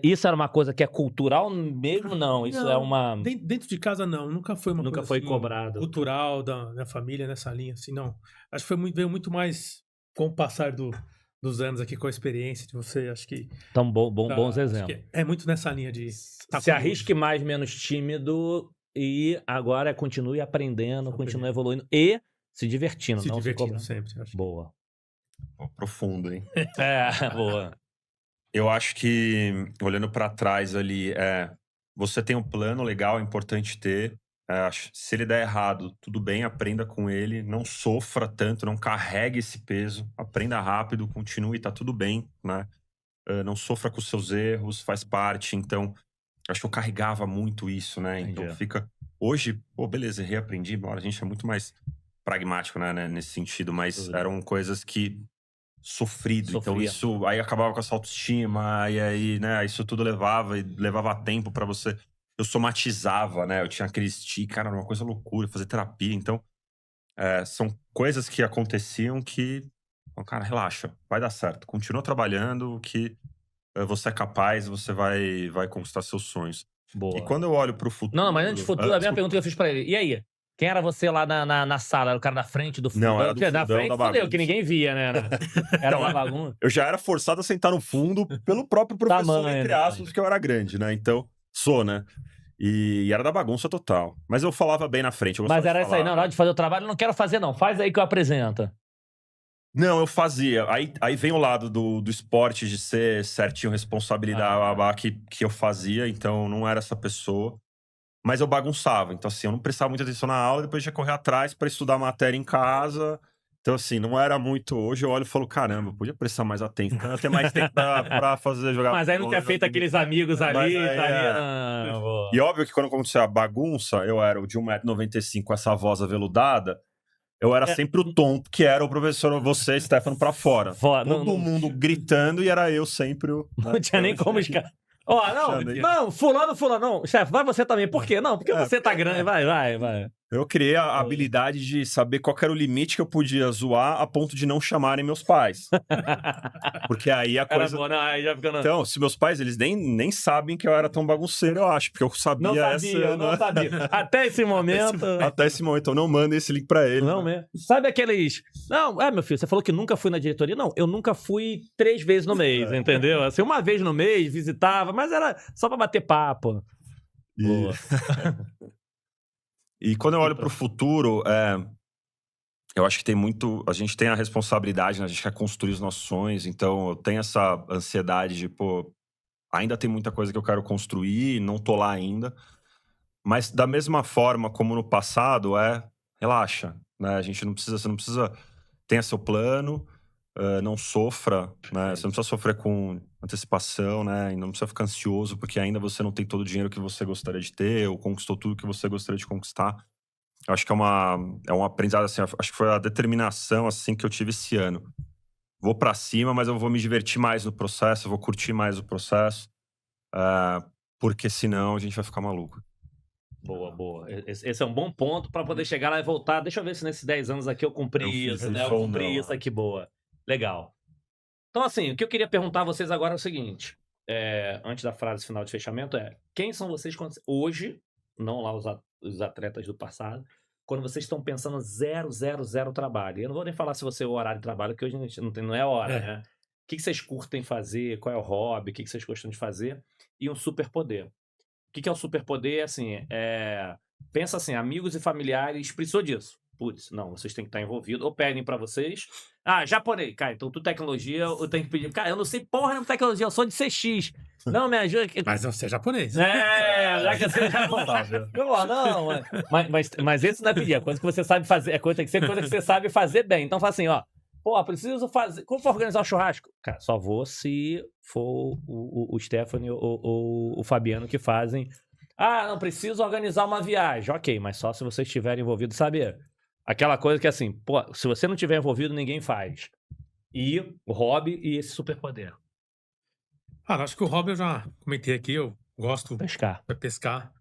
Isso era uma coisa que é cultural mesmo? Não, isso é uma... Dentro de casa, não. Nunca foi uma Nunca coisa foi assim, cobrado. Cultural da minha família, nessa linha, assim, não. Acho que veio muito mais com o passar dos anos aqui, com a experiência de você, acho que... Então, bons exemplos. É muito nessa linha de... Se arrisque mais, menos tímido, e agora continue aprendendo, continue evoluindo e se divertindo. Se divertindo sempre. Acho. Boa. Profundo, hein? Boa. Eu acho que, olhando pra trás ali, você tem um plano legal, é importante ter. Se ele der errado, tudo bem, aprenda com ele, não sofra tanto, não carregue esse peso, aprenda rápido, continue, tá tudo bem, né? Não sofra com os seus erros, faz parte. Então, acho que eu carregava muito isso, né? Então hoje, beleza, reaprendi, embora a gente é muito mais pragmático, né, nesse sentido, mas eram coisas que sofrido, então isso aí acabava com a sua autoestima, e aí, né, isso tudo levava tempo pra você. Eu somatizava, né? Eu tinha aquele cara, era uma coisa loucura, fazer terapia. Então, são coisas que aconteciam que Cara, relaxa, vai dar certo. Continua trabalhando que você é capaz, você vai conquistar seus sonhos. E Boa. quando eu olho pro futuro... Não, mas antes do futuro, a mesma pergunta que eu fiz pra ele. E aí? Quem era você lá na sala? Era o cara da frente do Não, era do Na fundão frente, da fudeu, bagunça. que ninguém via, né? Era uma bagunça. Eu já era forçado a sentar no fundo pelo próprio professor, Tamanho, entre né? aspas, porque eu era grande, né? Então, sou, né? E era da bagunça total. Mas eu falava bem na frente. Eu Mas gostava de era isso aí, falar. não, na hora de fazer o trabalho, eu não quero fazer, não. Faz aí que eu apresento. Não, eu fazia. Aí vem o lado do esporte, de ser certinho, responsabilidade que eu fazia. Então, não era essa pessoa. Mas eu bagunçava. Então, assim, eu não prestava muita atenção na aula. Depois ia correr atrás para estudar a matéria em casa. Então, assim, não era muito... Hoje eu olho e falo, caramba, eu podia prestar mais atenção. Eu ter mais tempo pra fazer, jogar... Mas aí não tinha feito aqueles amigos ali, Mas aí, tá ali. é. Não, boa. E óbvio que quando aconteceu a bagunça, eu era o de 1,95 m com essa voz aveludada. Eu era sempre o tonto, que era o professor, você, Stefano, pra fora. Todo mundo gritando e era eu sempre o... Não tinha nem como escapar. Ó, não, fulano, não. Chefe, vai você também. Por quê? Não, porque você tá grande. Vai. Eu criei a habilidade de saber qual era o limite que eu podia zoar a ponto de não chamarem meus pais. Porque aí a coisa... Bom, não, aí já fica... Então, se meus pais, eles nem sabem que eu era tão bagunceiro, eu acho. Porque eu sabia não sabia. Até esse momento... Até esse momento. Então, não manda esse link pra ele. Não mesmo. Sabe aqueles... Não, meu filho, você falou que nunca fui na diretoria. Não, eu nunca fui 3 vezes no mês, entendeu? Assim, uma vez no mês, visitava, mas era só pra bater papo. Boa. E quando eu olho pro futuro, eu acho que tem muito... A gente tem a responsabilidade, né? A gente quer construir os nossos sonhos. Então, eu tenho essa ansiedade de, ainda tem muita coisa que eu quero construir, não tô lá ainda. Mas da mesma forma como no passado, relaxa, né? Você não precisa... Tenha seu plano, não sofra, né? Você não precisa sofrer com antecipação, né? E não precisa ficar ansioso porque ainda você não tem todo o dinheiro que você gostaria de ter ou conquistou tudo que você gostaria de conquistar. Eu acho que é um aprendizado, assim, acho que foi a determinação, assim, que eu tive esse ano. Vou pra cima, mas eu vou me divertir mais no processo, eu vou curtir mais o processo, porque senão a gente vai ficar maluco. Boa. Esse é um bom ponto pra poder chegar lá e voltar. Deixa eu ver se nesses 10 anos aqui eu cumpri isso, né? Eu cumpri isso aqui, boa. Legal. Então, assim, o que eu queria perguntar a vocês agora é o seguinte, antes da frase final de fechamento, quem são vocês hoje, não lá os atletas do passado, quando vocês estão pensando 0 trabalho? Eu não vou nem falar se você é o horário de trabalho, que hoje não é hora, né? O que vocês curtem fazer? Qual é o hobby? O que vocês gostam de fazer? E um superpoder. O que é o superpoder? Assim, pensa assim, amigos e familiares precisou disso. Putz, não, vocês têm que estar envolvidos. Ou pedem pra vocês. Japonês. Cara, então tu tecnologia, eu tenho que pedir. Cara, eu não sei porra de tecnologia, eu sou de CX. Não, me ajuda. Mas não ser japonês. Já que você japonês. Não, mas esse não é pedir. É coisa que você sabe fazer. Tem que ser coisa que você sabe fazer bem. Então fala assim, preciso fazer. Como for organizar o churrasco? Cara, só vou se for o Stephanie ou o Fabiano que fazem. Não, preciso organizar uma viagem. Ok, mas só se vocês estiverem envolvidos, sabe? Aquela coisa que assim, se você não tiver envolvido, ninguém faz. E o hobby e esse superpoder. Acho que o hobby eu já comentei aqui, eu gosto de pescar.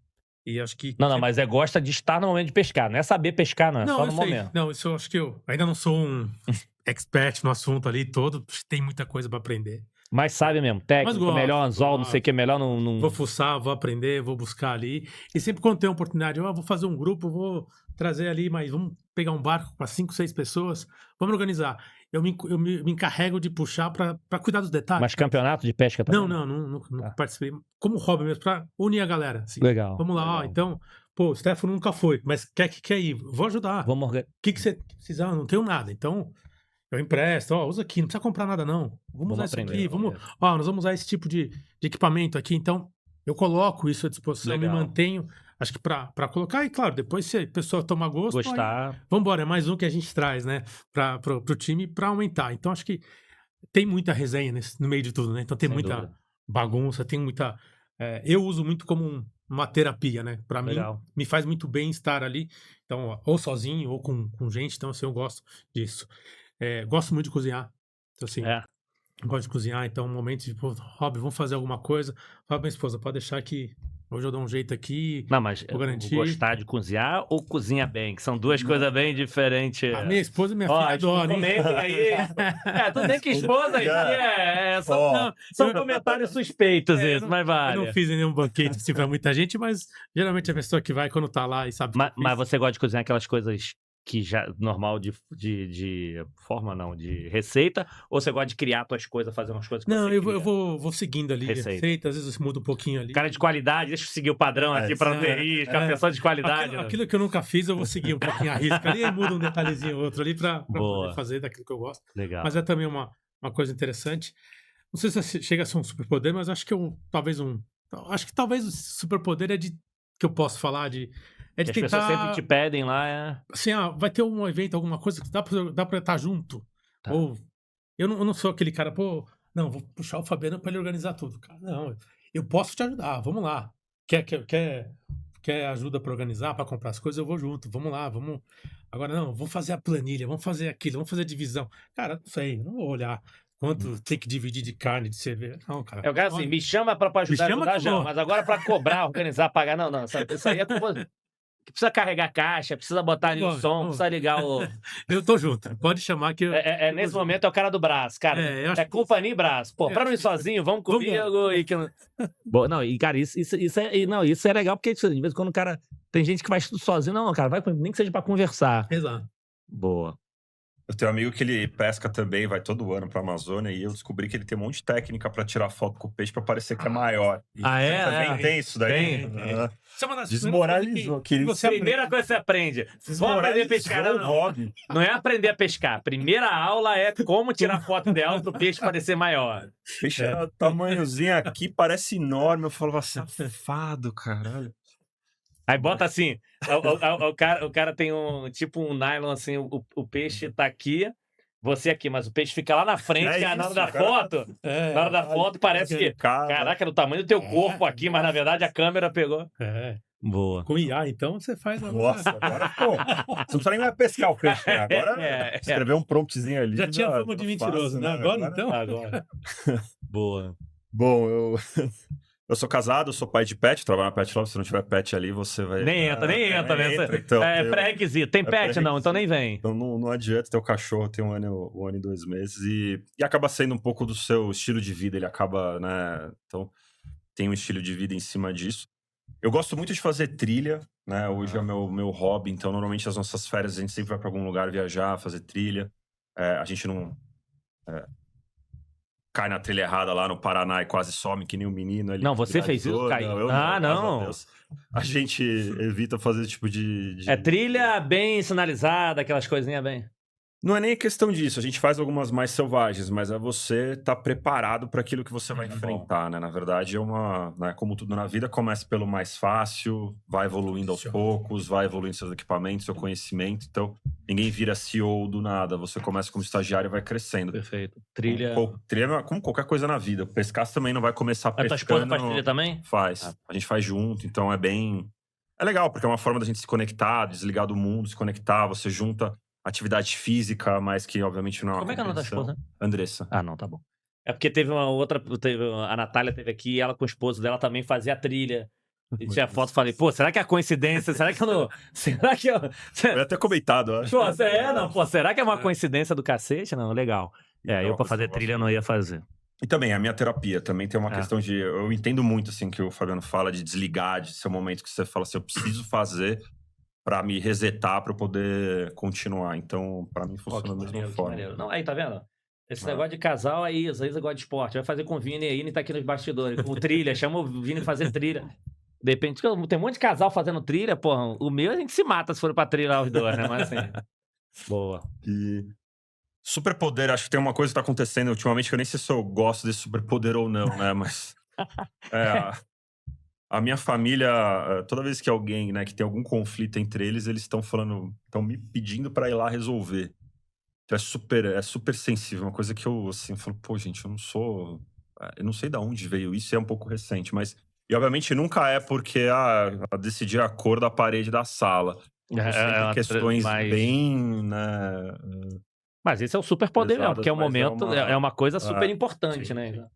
E acho que... Não, mas gosta de estar no momento de pescar. Não é saber pescar, não. É só no momento. Não, isso eu acho que eu ainda não sou um expert no assunto ali todo. Tem muita coisa pra aprender. Mas sabe mesmo, técnico, melhor anzol, não sei o que, melhor não... Vou fuçar, vou aprender, vou buscar ali. E sempre quando tem uma oportunidade, vou fazer um grupo, vou trazer ali, mas vamos pegar um barco para 5, 6 pessoas, vamos organizar. Eu me encarrego de puxar para cuidar dos detalhes. Mas campeonato de pesca também? Não participei. Como hobby mesmo, para unir a galera. Assim. Legal. Vamos lá, então, o Stefano nunca foi, mas quer ir? Vou ajudar. Vamos organizar. O que você precisar? Não tenho nada, então... Eu empresto, usa aqui, não precisa comprar nada não. Vamos usar isso aqui, nós vamos usar esse tipo de equipamento aqui, então eu coloco isso à disposição, me mantenho, acho que pra colocar, e claro, depois se a pessoa tomar gosto, gostar, vamos embora, é mais um que a gente traz, né, pro time pra aumentar. Então acho que tem muita resenha no meio de tudo, né, então tem muita bagunça, tem muita... eu uso muito como uma terapia, né, pra mim, me faz muito bem estar ali, então, ou sozinho, ou com gente, então assim, eu gosto disso. Gosto muito de cozinhar. Então, assim, gosto de cozinhar. Então, um momento de, Rob, vamos fazer alguma coisa. Fala pra minha esposa, pode deixar que Hoje eu dou um jeito aqui. Não, mas Vou garantir. gostar de cozinhar ou cozinha bem? Que são duas coisas bem diferentes. A minha esposa e minha Ó, filha adoram, hein? comentem aí. Tudo bem que esposa aqui são comentários suspeitos isso, mas Eu vale. não fiz nenhum banquete assim pra muita gente, mas geralmente a pessoa que vai quando tá lá e sabe. Mas você gosta de cozinhar aquelas coisas que já normal de forma, não, de receita, ou você gosta de criar suas coisas, fazer umas coisas que Não, você eu cria? vou seguindo ali. Receita. Às vezes eu mudo um pouquinho ali. Cara de qualidade, deixa eu seguir o padrão aqui pra não ter risco, a pessoa de qualidade. Aquilo que eu nunca fiz, eu vou seguir um pouquinho a risca ali e mudo um detalhezinho ou outro ali pra poder fazer daquilo que eu gosto. Legal. Mas é também uma coisa interessante. Não sei se chega a ser um superpoder, mas acho que acho que talvez o superpoder que eu posso falar é de que as pessoas tentar. sempre te pedem lá. Assim, vai ter um evento, alguma coisa que dá pra estar junto. Tá. Ou eu não sou aquele cara, pô, não, vou puxar o Fabiano pra ele organizar tudo. Cara, não, eu posso te ajudar, vamos lá. Quer ajuda pra organizar, pra comprar as coisas, eu vou junto, vamos lá, vamos. Agora não, vamos fazer a planilha, vamos fazer aquilo, vamos fazer a divisão. Cara, não sei, não vou olhar quanto tem que dividir de carne, de cerveja. Não, cara. É o cara assim, me chama pra ajudar já, mas agora pra cobrar, organizar, pagar, não, isso aí é coisa que precisa carregar caixa, precisa botar ali o som, precisa ligar o... Eu tô junto, pode chamar que eu... nesse momento é o cara do braço, cara. É companhia e braço. Pô, pra não ir sozinho, vamos comigo e que... Bom, não, e cara, isso é legal, porque de vez em quando o cara... Tem gente que vai tudo sozinho, não, cara, vai nem que seja pra conversar. Exato. Boa. Eu tenho um amigo que ele pesca também, vai todo ano pra Amazônia, e eu descobri que ele tem um monte de técnica pra tirar foto com o peixe pra parecer que é maior. É? Também tem isso daí? Tem. Desmoralizou. Primeira coisa que você aprende. Vamos aprender a pescar, não. Não é aprender a pescar. Primeira aula é como tirar foto ideal pro peixe parecer maior. O peixe é tamanhozinho aqui, parece enorme. Eu falava assim, safado, caralho. Aí bota assim, o cara tem um nylon assim, o peixe tá aqui, você aqui, mas o peixe fica lá na frente, na hora da foto. Na hora da foto parece que, caraca, é do tamanho do teu corpo aqui, mas na verdade a câmera pegou. Boa. Com IA, então você faz... Nossa, agora, pô, você não precisa nem mais pescar o peixe, né? Agora escrever um promptzinho ali. Já tinha fama de mentiroso, né? Agora então? Agora. Boa. Bom, eu sou casado, eu sou pai de pet, trabalho na Pet Love. Se não tiver pet ali, você vai... Nem entra, né? Então, pré-requisito. Tem pet? Não, então nem vem. Então não adianta ter o cachorro, tem um ano e 2 meses. E acaba sendo um pouco do seu estilo de vida, ele acaba, né? Então, tem um estilo de vida em cima disso. Eu gosto muito de fazer trilha, né? Hoje é o meu hobby, então normalmente as nossas férias a gente sempre vai para algum lugar viajar, fazer trilha. A gente não... cai na trilha errada lá no Paraná e quase some, que nem um menino ali. Não, você fez isso, caiu. Não. A gente evita fazer esse tipo de... É trilha bem sinalizada, aquelas coisinhas bem... Não é nem questão disso, a gente faz algumas mais selvagens, mas é você estar preparado para aquilo que você vai enfrentar, né? Na verdade, né, como tudo na vida, começa pelo mais fácil, vai evoluindo aos poucos, vai evoluindo seus equipamentos, seu conhecimento. Então, ninguém vira CEO do nada, você começa como estagiário e vai crescendo. Perfeito. Trilha... Trilha como qualquer coisa na vida. Pescar também não vai começar pescando... A tua esposa faz trilha também? Faz. A gente faz junto, então é bem... É legal, porque é uma forma da gente se conectar, desligar do mundo, se conectar, você junta... atividade física, mas que obviamente não é uma Como é que é o nome da esposa? Andressa. Ah, não, tá bom. É porque teve uma outra... a Natália teve aqui e ela com o esposo dela também fazia trilha. E tinha foto e falei, pô, será que é coincidência? Será que eu não... Será que eu... Eu ia até comentado, eu acho. Pô, será que é uma coincidência do cacete? Não, legal. Eu pra fazer trilha não ia fazer. E também, a minha terapia também tem uma questão de... Eu entendo muito, assim, que o Fabiano fala de desligar, de ser um momento que você fala assim, eu preciso fazer... pra me resetar, pra eu poder continuar. Então, pra mim, funciona da mesma forma. Não, aí, tá vendo? Esse negócio de casal, a Isa gosta de esporte. Vai fazer com o Vini aí, tá aqui nos bastidores. Com trilha, chama o Vini fazer trilha. Depende, tem um monte de casal fazendo trilha, porra. O meu a gente se mata se for pra trilhar os dois, né? Mas assim... Boa. E... superpoder, acho que tem uma coisa que tá acontecendo ultimamente, que eu nem sei se eu gosto desse superpoder ou não, né? Mas... A minha família, toda vez que alguém, né, que tem algum conflito entre eles, eles estão me pedindo pra ir lá resolver. Então é super sensível, uma coisa que eu, assim, falo, pô, gente, eu não sei de onde veio isso, é um pouco recente, mas, e obviamente nunca é porque, decidir a cor da parede da sala. São questões bem, né... Mas esse é o superpoder mesmo, porque é um momento, é uma coisa super importante, né?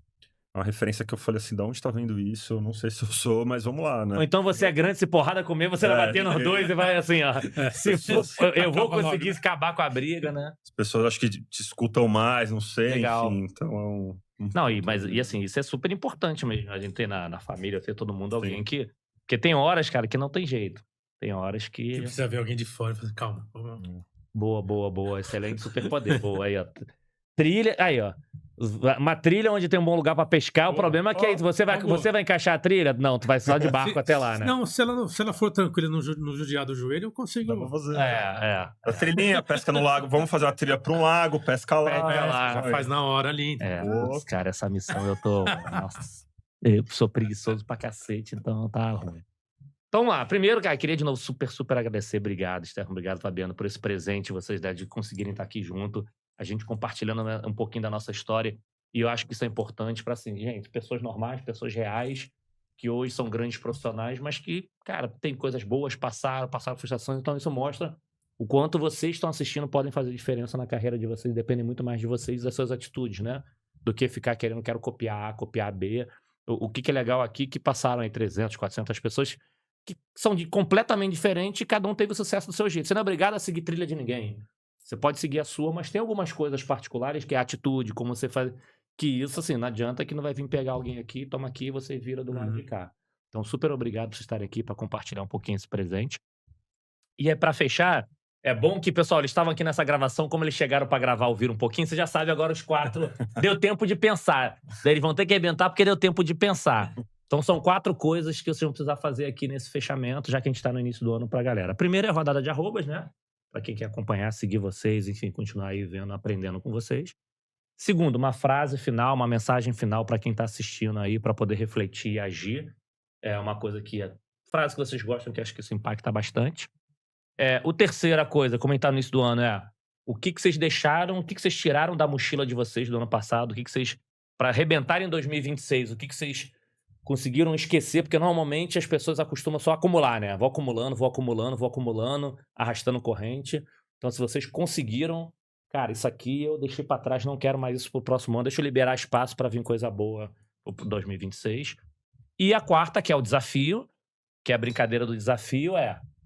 uma referência que eu falei assim, de onde tá vendo isso? Eu não sei se eu sou, mas vamos lá, né? Ou então você é grande, se porrada comer, você vai bater nos dois e vai assim, ó. Se for, eu vou conseguir acabar com a briga, né? As pessoas acho que te escutam mais, não sei, Legal. enfim. Então é um Não, ponto mas de- assim, isso é super importante mesmo. A gente ter na família, ter todo mundo alguém Sim. que. Porque tem horas, cara, que não tem jeito. Tem horas Que que. precisa ver alguém de fora e falar, calma. Boa. Excelente superpoder. Boa aí, ó. Trilha. Aí, ó. Uma trilha onde tem um bom lugar pra pescar. O Boa. problema é que aí você vai encaixar a trilha? Não, tu vai só de barco até lá, né? Não, se ela for tranquila no judiar do joelho, eu consigo. Dá pra fazer. É. A trilhinha, pesca no lago. Vamos fazer uma trilha pra um lago, pesca lá. Pesca lá. Já faz na hora ali. Putz, cara, essa missão eu tô. Nossa. Eu sou preguiçoso pra cacete, então tá ruim. Então vamos lá. Primeiro, cara, queria de novo super agradecer. Obrigado, Stefano. Obrigado, Fabiano, por esse presente, vocês de conseguirem estar aqui junto. A gente compartilhando um pouquinho da nossa história. E eu acho que isso é importante para, assim, gente, pessoas normais, pessoas reais, que hoje são grandes profissionais, mas que, cara, tem coisas boas, passaram frustrações. Então isso mostra o quanto vocês estão assistindo podem fazer diferença na carreira de vocês. Depende muito mais de vocês e das suas atitudes, né? Do que ficar quero copiar A, copiar B. O que é legal aqui, que passaram aí 300, 400 pessoas que são completamente diferentes e cada um teve o sucesso do seu jeito. Você não é obrigado a seguir trilha de ninguém. Você pode seguir a sua, mas tem algumas coisas particulares, que é a atitude, como você faz. Que isso, assim, não adianta que não vai vir pegar alguém aqui, toma aqui e você vira do lado de cá. Então, super obrigado por estarem aqui para compartilhar um pouquinho esse presente. E é para fechar, é bom que, pessoal, eles estavam aqui nessa gravação, como eles chegaram para gravar, ouviram um pouquinho, você já sabe agora os 4. Deu tempo de pensar. Daí eles vão ter que arrebentar porque deu tempo de pensar. Então, são 4 coisas que vocês vão precisar fazer aqui nesse fechamento, já que a gente está no início do ano para a galera. A primeira é a rodada de arrobas, né? Para quem quer acompanhar, seguir vocês, enfim, continuar aí vendo, aprendendo com vocês. Segundo, uma frase final, uma mensagem final para quem está assistindo aí, para poder refletir e agir. É uma coisa que frase que vocês gostam, que acho que isso impacta bastante. O terceira coisa, comentar no início do ano, o que vocês deixaram, o que vocês tiraram da mochila de vocês do ano passado, o que vocês, para arrebentar em 2026, o que vocês conseguiram esquecer, porque normalmente as pessoas acostumam só a acumular, né? Vou acumulando, arrastando corrente. Então, se vocês conseguiram, cara, isso aqui eu deixei pra trás, não quero mais isso pro próximo ano, deixa eu liberar espaço pra vir coisa boa pro 2026. E a quarta, que é o desafio, que é a brincadeira do desafio,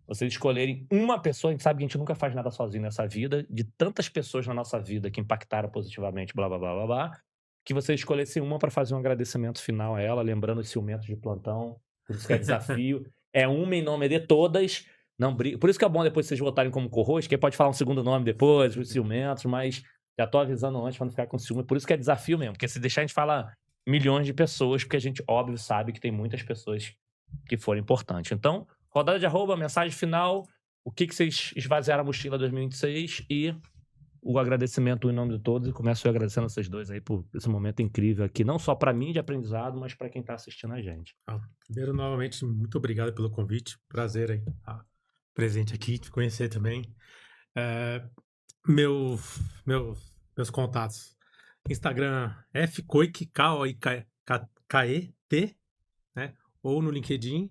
vocês escolherem uma pessoa. A gente sabe que a gente nunca faz nada sozinho nessa vida, de tantas pessoas na nossa vida que impactaram positivamente, blá, blá, blá, blá, blá, que vocês escolhessem uma para fazer um agradecimento final a ela, lembrando os ciumentos de plantão, por isso que é desafio. É uma em nome de todas. Não briga. Por isso que é bom depois vocês votarem como co-host, que aí pode falar um segundo nome depois, os ciumentos, mas já tô avisando antes para não ficar com ciúme. Por isso que é desafio mesmo, porque se deixar a gente falar milhões de pessoas, porque a gente, óbvio, sabe que tem muitas pessoas que foram importantes. Então, rodada de arroba, mensagem final, o que vocês esvaziaram a mochila 2026 e o agradecimento em nome de todos. E começo eu agradecendo vocês dois aí por esse momento incrível aqui, não só para mim de aprendizado, mas para quem tá assistindo a gente. Primeiro, novamente, muito obrigado pelo convite. Prazer aí estar presente aqui, te conhecer também. Meus contatos. Instagram fcoik, K-O-I-K-E-T, né? Ou no LinkedIn,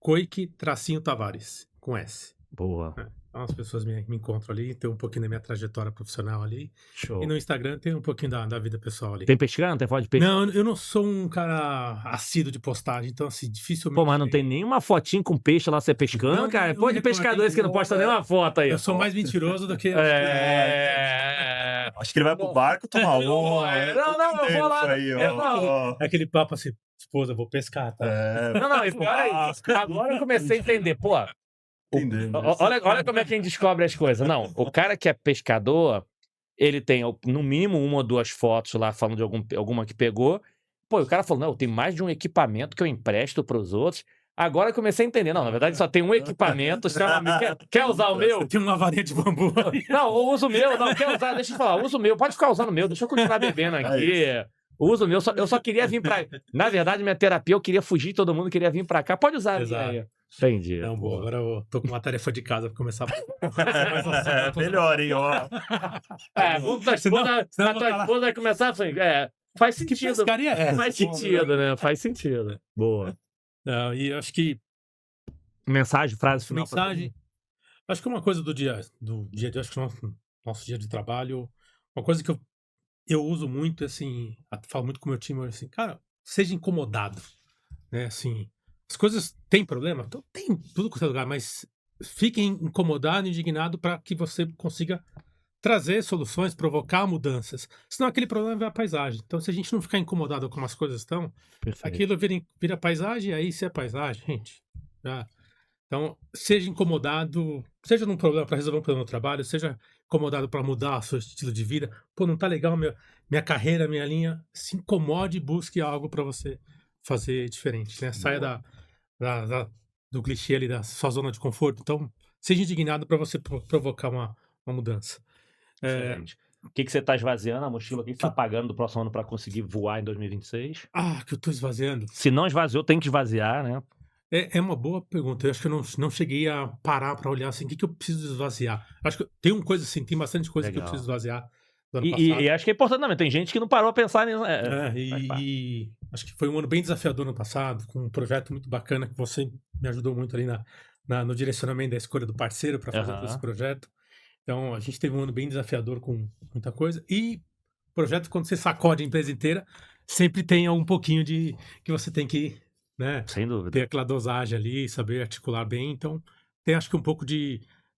fcoik_Tavares, com S. Boa. Então as pessoas me encontram ali, tem um pouquinho da minha trajetória profissional ali. Show. E no Instagram tem um pouquinho da vida pessoal ali. Tem pescando? Tem foto de peixe? Não, eu não sou um cara assíduo de postagem, então assim, dificilmente... Pô, mas não tem nenhuma fotinha com peixe lá você pescando, Não, cara? não, Pô, de não, pescadores que não postam nenhuma foto aí. Eu sou mais mentiroso do que... Acho que ele vai pro barco tomar um. Não, eu vou lá. É aquele papo assim, esposa, vou pescar, tá? Não, e pior é isso. Agora eu comecei a entender, pô. Olha como é que a gente descobre as coisas. Não, o cara que é pescador, ele tem no mínimo uma ou duas fotos lá falando de alguma que pegou. Pô, o cara falou, não, eu tenho mais de um equipamento que eu empresto pros outros. Agora eu comecei a entender. Não, na verdade só tem um equipamento. Quer usar o meu? Tem uma varinha de bambu ali. Não, eu uso o meu. Não, quer usar? Deixa eu falar, uso o meu. Pode ficar usando o meu. Deixa eu continuar bebendo aqui. Uso o meu. Eu só queria vir pra... Na verdade, minha terapia, eu queria fugir de todo mundo, queria vir pra cá. Pode usar a minha aí. Entendi. Não, boa. Agora eu tô com uma tarefa de casa pra começar. Melhor, hein, ó. Tua esposa vai começar assim. Faz sentido. Que pescaria é essa? Faz sentido, né? Faz sentido. Boa. Não, e acho que... Mensagem, frase final. Mensagem. Acho que uma coisa do dia de hoje, acho que nosso dia de trabalho, uma coisa que eu uso muito, assim, falo muito com o meu time, assim, cara, seja incomodado, né? Assim, as coisas têm problema? Então, tem tudo quanto é lugar, mas fique incomodado, indignado para que você consiga trazer soluções, provocar mudanças. Senão aquele problema vai à paisagem. Então, se a gente não ficar incomodado com como as coisas estão, Perfeito. aquilo vira paisagem, aí se é paisagem, gente. Já. Então, seja incomodado, seja num problema para resolver um problema no trabalho, seja incomodado para mudar o seu estilo de vida. Pô, não tá legal minha carreira, minha linha. Se incomode e busque algo para você fazer diferente, né? Saia Boa. do clichê ali da sua zona de conforto. Então, seja indignado para você provocar uma mudança. Excelente. O que você tá esvaziando a mochila? O que você tá pagando do próximo ano para conseguir voar em 2026? Que eu tô esvaziando. Se não esvaziou, tem que esvaziar, né? É uma boa pergunta. Eu acho que eu não cheguei a parar para olhar assim, o que eu preciso esvaziar. Acho que tem uma coisa assim, tem bastante coisa que eu Legal. preciso esvaziar do ano passado. E acho que é importante também. Tem gente que não parou a pensar nisso. E acho que foi um ano bem desafiador no passado, com um projeto muito bacana que você me ajudou muito ali no direcionamento da escolha do parceiro para fazer todo esse projeto. Então, a gente teve um ano bem desafiador com muita coisa. E projeto, quando você sacode a empresa inteira, sempre tem um pouquinho de que você tem que, né, Sem dúvida. ter aquela dosagem ali, saber articular bem. Então, tem acho que um pouco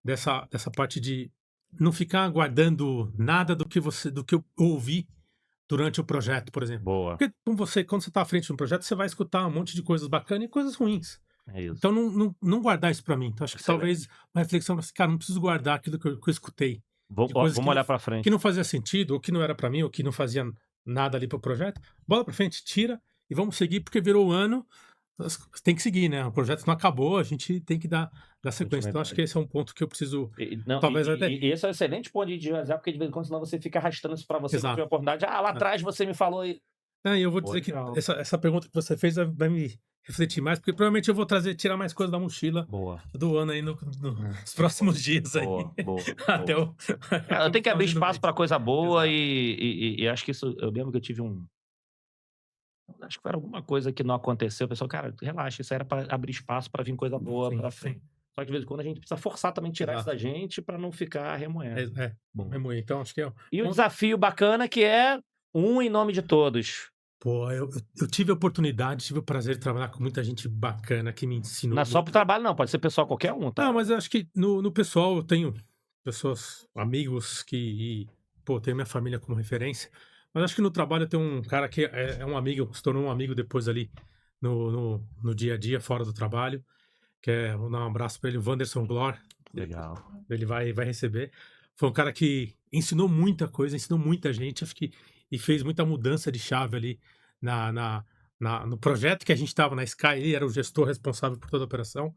dessa parte de não ficar guardando nada do que eu ouvi durante o projeto, por exemplo. Boa. Porque quando você está à frente de um projeto, você vai escutar um monte de coisas bacanas e coisas ruins. É isso. Então, não guardar isso pra mim. Então, acho que Excelente. talvez uma reflexão assim, cara, não preciso guardar aquilo que eu escutei. Vamos olhar para frente. Que não fazia sentido, ou que não era pra mim, ou que não fazia nada ali pro projeto. Bola pra frente, tira e vamos seguir, porque virou o ano. Tem que seguir, né? O projeto não acabou, a gente tem que dar sequência. Então, acho que esse é um ponto que eu preciso. Talvez até. E esse é um excelente ponto de esvaziar, porque de vez em quando, senão você fica arrastando isso para você. Exato. Não tiver oportunidade. Lá atrás você me falou. E eu vou dizer que essa pergunta que você fez vai me refletir mais, porque provavelmente eu vou tirar mais coisas da mochila do ano aí nos próximos dias aí. Boa. Até eu tenho que abrir espaço para coisa boa e acho que isso. Eu lembro que eu tive acho que foi alguma coisa que não aconteceu. O pessoal, cara, relaxa, isso era para abrir espaço para vir coisa boa para frente. Só que de vez em quando a gente precisa forçar também tirar isso da gente para não ficar remoendo. Remoer. Então acho que E o desafio bacana que é em nome de todos. Pô, eu tive a oportunidade, tive o prazer de trabalhar com muita gente bacana que me ensinou. Não é só pro trabalho, não, pode ser pessoal qualquer um, tá? Não, mas eu acho que no pessoal eu tenho pessoas, amigos tenho minha família como referência. Mas acho que no trabalho eu tenho um cara que é um amigo, se tornou um amigo depois ali no dia a dia, fora do trabalho. Vou dar um abraço para ele, o Wanderson Glor. Legal. Ele vai receber. Foi um cara que ensinou muita coisa, ensinou muita gente, acho que, e fez muita mudança de chave ali no projeto que a gente estava na Sky. Ele era o gestor responsável por toda a operação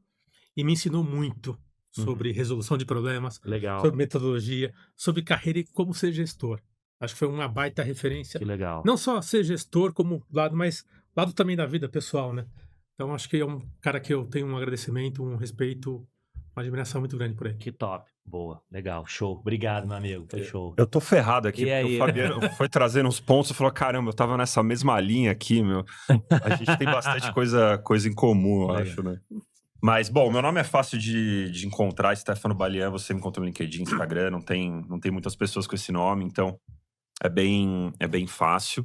e me ensinou muito sobre resolução de problemas, sobre metodologia, sobre carreira e como ser gestor. Acho que foi uma baita referência. Que legal. Não só ser gestor como lado, mas lado também da vida pessoal, né? Então acho que é um cara que eu tenho um agradecimento, um respeito, uma admiração muito grande por ele. Que top. Boa. Legal. Show. Obrigado, meu amigo. Foi show. Eu tô ferrado aqui, porque o Fabiano foi trazendo uns pontos e falou, caramba, eu tava nessa mesma linha aqui, meu. A gente tem bastante coisa em comum, eu acho, né? Mas, bom, meu nome é fácil de encontrar, Stefano Balian, você me encontra no LinkedIn, Instagram, não tem muitas pessoas com esse nome, então é bem fácil.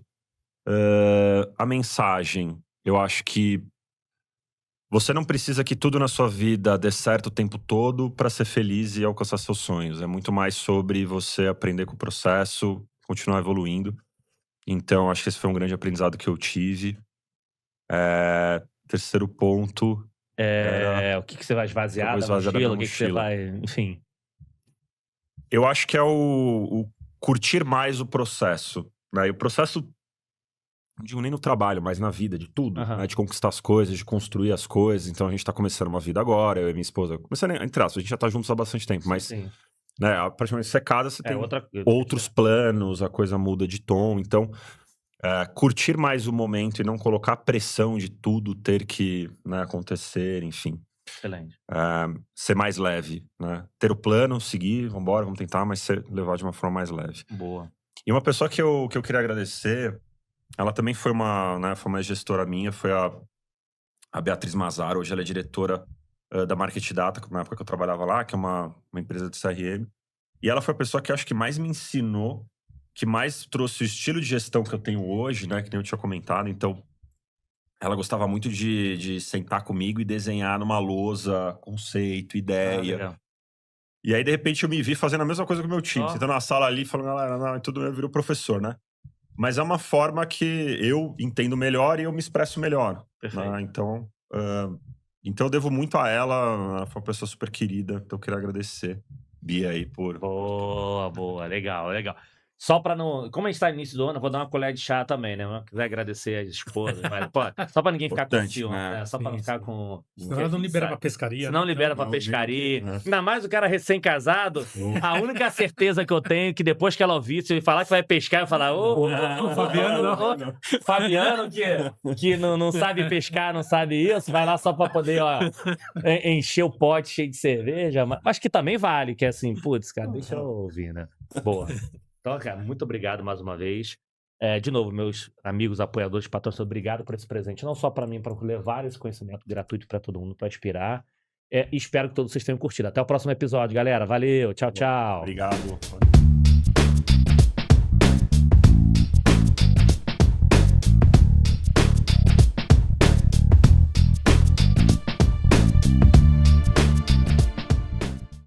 A mensagem, eu acho que você não precisa que tudo na sua vida dê certo o tempo todo para ser feliz e alcançar seus sonhos. É muito mais sobre você aprender com o processo, continuar evoluindo. Então, acho que esse foi um grande aprendizado que eu tive. Terceiro ponto... o que você vai esvaziar da mochila? O que você vai... Enfim. Eu acho que é o curtir mais o processo. Né? E o processo... Não digo nem no trabalho, mas na vida, de tudo. Né? De conquistar as coisas, de construir as coisas. Então, a gente tá começando uma vida agora, eu e minha esposa. Começando, entre aspas, a gente já tá juntos há bastante tempo. Mas, né, praticamente secada, você tem outros planos, a coisa muda de tom. Então, curtir mais o momento e não colocar pressão de tudo ter que, né, acontecer, enfim. Excelente. Ser mais leve, né? Ter o plano, seguir, vamos tentar, mas levar de uma forma mais leve. Boa. E uma pessoa que eu queria agradecer... Ela também foi uma gestora minha, foi a Beatriz Mazaro. Hoje ela é diretora da Market Data, na época que eu trabalhava lá, que é uma empresa de CRM. E ela foi a pessoa que eu acho que mais me ensinou que mais trouxe o estilo de gestão que eu tenho hoje, né? Que nem eu tinha comentado. Então, ela gostava muito de sentar comigo e desenhar numa lousa, conceito, ideia. legal. E aí, de repente, eu me vi fazendo a mesma coisa com o meu time. Ó. Sentando na sala ali, falando, galera, não, tudo virou professor, né? Mas é uma forma que eu entendo melhor e eu me expresso melhor. Perfeito. Né? Então eu devo muito a ela. Ela foi uma pessoa super querida. Então eu queria agradecer, Bia, aí, por... Boa, legal. Só pra não... Como a gente tá no início do ano, eu vou dar uma colher de chá também, né? Se quiser agradecer as esposas, mas, pô, só pra ninguém ficar com Importante, ciúme, né? né? Só pra não Sim, ficar sim. com... Senão ela não libera pra pescaria. Se não libera pra Não, pescaria. né? Ainda mais o cara recém-casado. A única certeza que eu tenho é que depois que ela ouvir, se ele falar que vai pescar, eu falar, O Fabiano não. Fabiano que não sabe pescar, não sabe isso, vai lá só pra poder, ó, encher o pote cheio de cerveja, mas que também vale, que é assim, putz, cara, deixa eu ouvir, né? Boa. Então, cara, muito obrigado mais uma vez. De novo, meus amigos, apoiadores, patrocinadores, obrigado por esse presente, não só pra mim, para levar esse conhecimento gratuito pra todo mundo, pra inspirar. E espero que todos vocês tenham curtido. Até o próximo episódio, galera. Valeu, tchau, tchau. Obrigado.